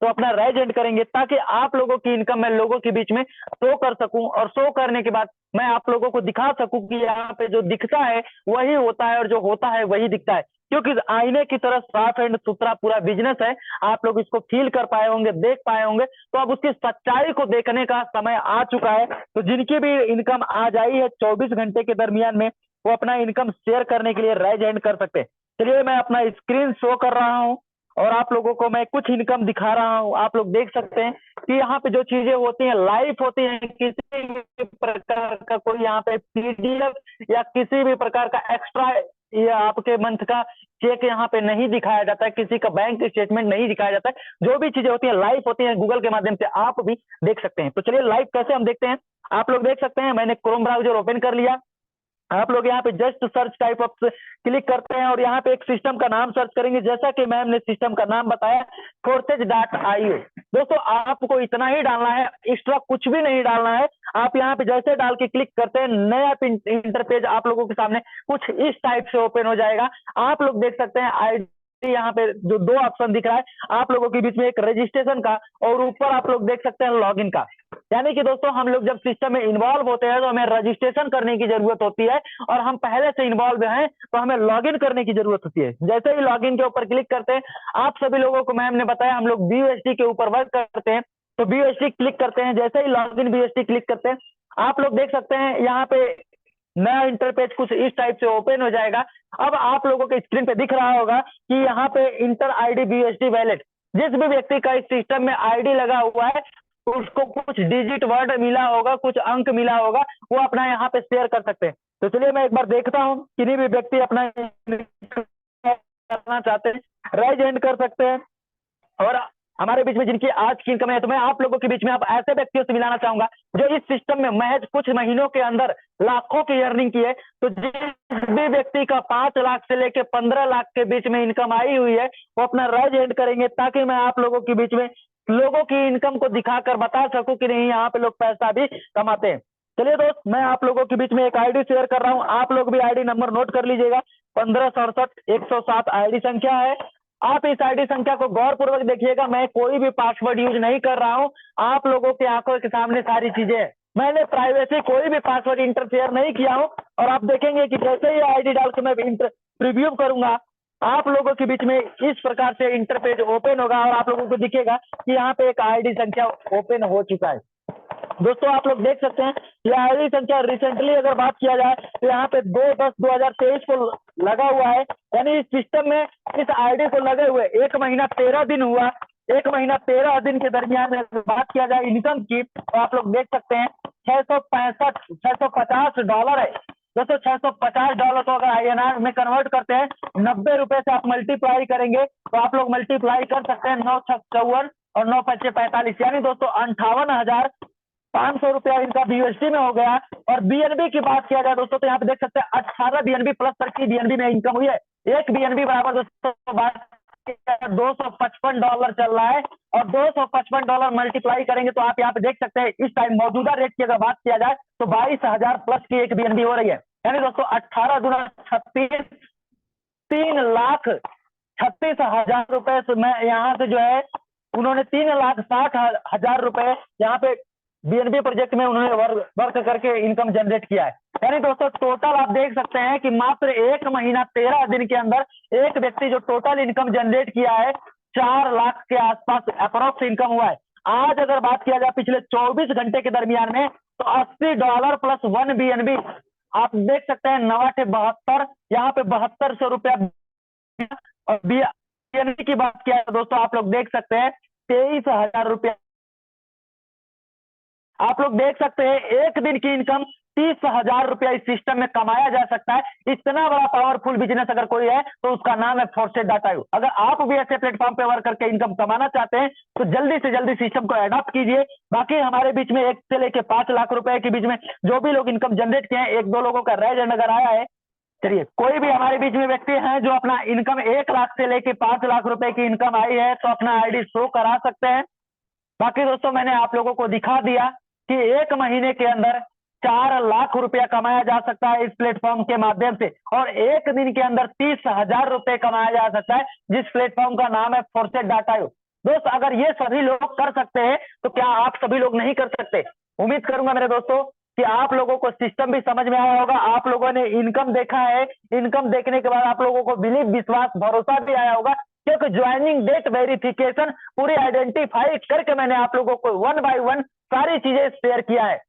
तो अपना रेज एंड करेंगे ताकि आप लोगों की इनकम मैं लोगों के बीच में शो कर सकूं, और शो करने के बाद मैं आप लोगों को दिखा सकूं कि यहाँ पे जो दिखता है वही होता है और जो होता है वही दिखता है। क्योंकि आईने की तरह साफ एंड सुथरा पूरा बिजनेस है, आप लोग इसको फील कर पाए होंगे, देख पाए होंगे, तो अब उसकी सच्चाई को देखने का समय आ चुका है। तो जिनकी भी इनकम आज आई है 24 घंटे के दरमियान में, वो अपना इनकम शेयर करने के लिए रेज एंड कर सकते हैं। चलिए, मैं अपना स्क्रीन शो कर रहा हूँ और आप लोगों को मैं कुछ इनकम दिखा रहा हूँ। आप लोग देख सकते हैं कि यहाँ पे जो चीजें होती हैं लाइव होती हैं, किसी भी प्रकार का कोई यहाँ पे पीडीएफ या किसी भी प्रकार का एक्स्ट्रा ये आपके मंथ का चेक यहाँ पे नहीं दिखाया जाता है, किसी का बैंक स्टेटमेंट नहीं दिखाया जाता है। जो भी चीजें होती है लाइव होती है, गूगल के माध्यम से आप भी देख सकते हैं। तो चलिए, लाइव कैसे हम देखते हैं, आप लोग देख सकते हैं। मैंने क्रोम ब्राउजर ओपन कर लिया, आप लोग यहाँ पे just search type of click करते हैं और यहाँ पे एक सिस्टम का नाम सर्च करेंगे, जैसा कि मैम ने सिस्टम का नाम बताया forces.io। दोस्तों, आपको इतना ही डालना है, एक्स्ट्रा कुछ भी नहीं डालना है। आप यहाँ पे जैसे डाल के क्लिक करते हैं, नया इंटरपेज आप लोगों के सामने कुछ इस टाइप से ओपन हो जाएगा। आप लोग देख सकते हैं आईडी, यहाँ पे जो दो ऑप्शन दिख रहा है आप लोगों के बीच में, एक रजिस्ट्रेशन का और ऊपर आप लोग देख सकते हैं लॉगिन का। यानी कि दोस्तों, हम लोग जब सिस्टम में इन्वॉल्व होते हैं तो हमें रजिस्ट्रेशन करने की जरूरत होती है, और हम पहले से इन्वॉल्व हैं तो हमें लॉगिन करने की जरूरत होती है। जैसे ही लॉगिन के ऊपर क्लिक करते हैं, आप सभी लोगों को मैम ने बताया हम लोग BUSD के ऊपर वर्क करते हैं, तो BUSD क्लिक करते हैं। जैसे ही लॉगिन BUSD क्लिक करते हैं, आप लोग देख सकते हैं यहाँ पे नया इंटरपेज कुछ इस टाइप से ओपन हो जाएगा। अब आप लोगों के स्क्रीन पे दिख रहा होगा कि यहाँ पे इंटर आईडी BUSD वैलेट, जिस भी व्यक्ति का इस सिस्टम में आईडी लगा हुआ है उसको कुछ डिजिट वर्ड मिला होगा, कुछ अंक मिला होगा, वो अपना यहाँ पे शेयर कर सकते हैं। तो चलिए, मैं एक बार देखता हूँ, किन्हीं भी व्यक्ति अपना करना चाहते हैं राइज हैंड कर सकते हैं। और हमारे बीच में जिनकी आज की इनकम है, तो मैं आप लोगों के बीच में आप ऐसे व्यक्तियों से मिलाना चाहूंगा जो इस सिस्टम में महज कुछ महीनों के अंदर लाखों की अर्निंग की है। तो जिस भी व्यक्ति का 5 लाख से लेकर 15 लाख के बीच में इनकम आई हुई है, वो अपना राइज हैंड करेंगे ताकि मैं आप लोगों के बीच में लोगों की इनकम को दिखाकर बता सकूं कि नहीं, यहाँ पे लोग पैसा भी कमाते हैं। चलिए दोस्त, मैं आप लोगों के बीच में एक आईडी शेयर कर रहा हूं, आप लोग भी आईडी नंबर नोट कर लीजिएगा। 1567-107 आईडी संख्या है। आप इस आईडी संख्या को गौर पूर्वक देखिएगा, मैं कोई भी पासवर्ड यूज नहीं कर रहा हूं, आप लोगों की आंखों के सामने सारी चीजें हैं। मैंने प्राइवेसी कोई भी पासवर्ड इंटरफेयर नहीं किया हूं, और आप देखेंगे कि जैसे ही आईडी डाल के मैं प्रीव्यू करूंगा, आप लोगों के बीच में इस प्रकार से इंटरपेज ओपन होगा और आप लोगों को दिखेगा कि यहाँ पे एक आईडी संख्या ओपन हो चुका है। दोस्तों, आप लोग देख सकते हैं ये आईडी संख्या रिसेंटली अगर बात किया जाए तो यहाँ पे 2/10/2023 को लगा हुआ है। यानी इस सिस्टम में इस आईडी को लगे हुए 1 महीना 13 दिन हुआ। 1 महीना 13 दिन के दरमियान में बात किया जाए इनकम की, तो आप लोग देख सकते हैं $650 है। दोस्तों, $650 को अगर INR में कन्वर्ट करते हैं, 90 रुपए से आप मल्टीप्लाई करेंगे तो आप लोग मल्टीप्लाई कर सकते हैं 9/6 और 9/5 यानी दोस्तों 58,500 रुपया इनका BUSD में हो गया। और BNB की बात किया जाए दोस्तों, तो यहाँ पे देख सकते हैं 18 BNB प्लस तक की BNB में इनकम हुई है। एक BNB बराबर दोस्तों $255 चल रहा है, और $255 मल्टीप्लाई करेंगे तो आप यहाँ पे देख सकते हैं इस टाइम मौजूदा रेट की अगर बात किया जाए तो 22,000 प्लस की एक BNB हो रही है। यानी दोस्तों 18 दूना 36, 3,36,000 रुपए से मैं यहाँ से जो है उन्होंने 3,60,000 रुपए यहाँ पे बीएनबी प्रोजेक्ट में उन्होंने वर्क करके इनकम जनरेट किया है। यानी दोस्तों टोटल आप देख सकते हैं कि मात्र 1 महीना 13 दिन के अंदर एक व्यक्ति जो टोटल इनकम जनरेट किया है 4 लाख के आसपास अप्रोक्स इनकम हुआ है। आज अगर बात किया जाए पिछले 24 घंटे के दरमियान में तो $80 प्लस 1 BNB आप देख सकते हैं 9/72 यहाँ पे 7200 रुपया। और BNB की बात किया है दोस्तों आप लोग देख सकते हैं 23,000 रुपया। आप लोग देख सकते हैं एक दिन की इनकम 30,000 रुपया इस सिस्टम में कमाया जा सकता है। इतना बड़ा पावरफुल बिजनेस अगर कोई है तो उसका नाम है फोर्सेट डाटा। अगर आप भी ऐसे प्लेटफॉर्म पे वर्क करके इनकम कमाना चाहते हैं तो जल्दी से जल्दी सिस्टम को अडॉप्ट कीजिए। बाकी हमारे बीच में 1 से लेके 5 लाख रुपए के बीच में जो भी लोग इनकम जनरेट किए हैं, 1-2 लोगों का रेज नजर आया है। चलिए कोई भी हमारे बीच में व्यक्ति हैं जो अपना इनकम 1 लाख से लेके 5 लाख रुपए की इनकम आई है तो अपना आईडी शो करा सकते हैं। बाकी दोस्तों मैंने आप लोगों को दिखा दिया कि 1 महीने के अंदर 4 लाख रुपया कमाया जा सकता है इस प्लेटफॉर्म के माध्यम से और एक दिन के अंदर 30,000 रुपए कमाया जा सकता है जिस प्लेटफॉर्म का नाम है फोर्सेट डाटा। दोस्त अगर ये सभी लोग कर सकते हैं तो क्या आप सभी लोग नहीं कर सकते? उम्मीद करूंगा मेरे दोस्तों कि आप लोगों को सिस्टम भी समझ में आया होगा, आप लोगों ने इनकम देखा है, इनकम देखने के बाद आप लोगों को बिलीव, विश्वास, भरोसा भी आया होगा क्योंकि ज्वाइनिंग डेट वेरिफिकेशन पूरी आइडेंटिफाई करके मैंने आप लोगों को 1 बाय 1 सारी चीजें शेयर किया है।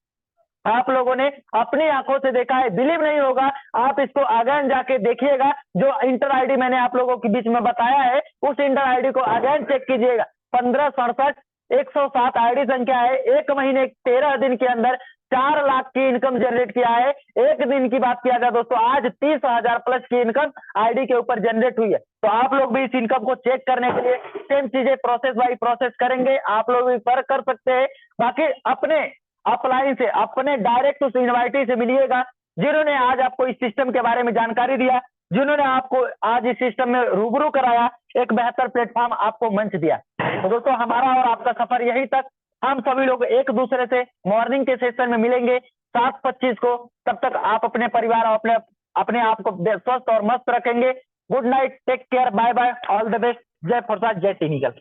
आप लोगों ने अपनी आंखों से देखा है, बिलीव नहीं होगा आप इसको अगेन जाके देखिएगा। जो इंटर आईडी मैंने आप लोगों के बीच में बताया है उस इंटर आईडी को अगेन चेक कीजिएगा। 1567 आईडी संख्या है। 1 महीने 13 दिन के अंदर 4 लाख की इनकम जनरेट किया है। एक दिन की बात किया जाए दोस्तों आज 30,000 प्लस की इनकम आईडी के ऊपर जनरेट हुई है। तो आप लोग भी इस इनकम को चेक करने के लिए सेम चीजें प्रोसेस बाई प्रोसेस करेंगे, आप लोग भी वर्क कर सकते हैं। बाकी अपने अपलाइन से, अपने डायरेक्ट उस इनवाइटी से मिलिएगा जिन्होंने आज आपको इस सिस्टम के बारे में जानकारी दिया, जिन्होंने आपको आज इस सिस्टम में रूबरू कराया, एक बेहतर प्लेटफॉर्म आपको मंच दिया। तो दोस्तों हमारा और आपका सफर यहीं तक। हम सभी लोग एक दूसरे से मॉर्निंग के सेशन में मिलेंगे 7:25 को। तब तक आप अपने परिवार और अपने आप को स्वस्थ और मस्त रखेंगे। Good night, take care, bye bye, all the best. जय प्रसाद, जय टीनिकल।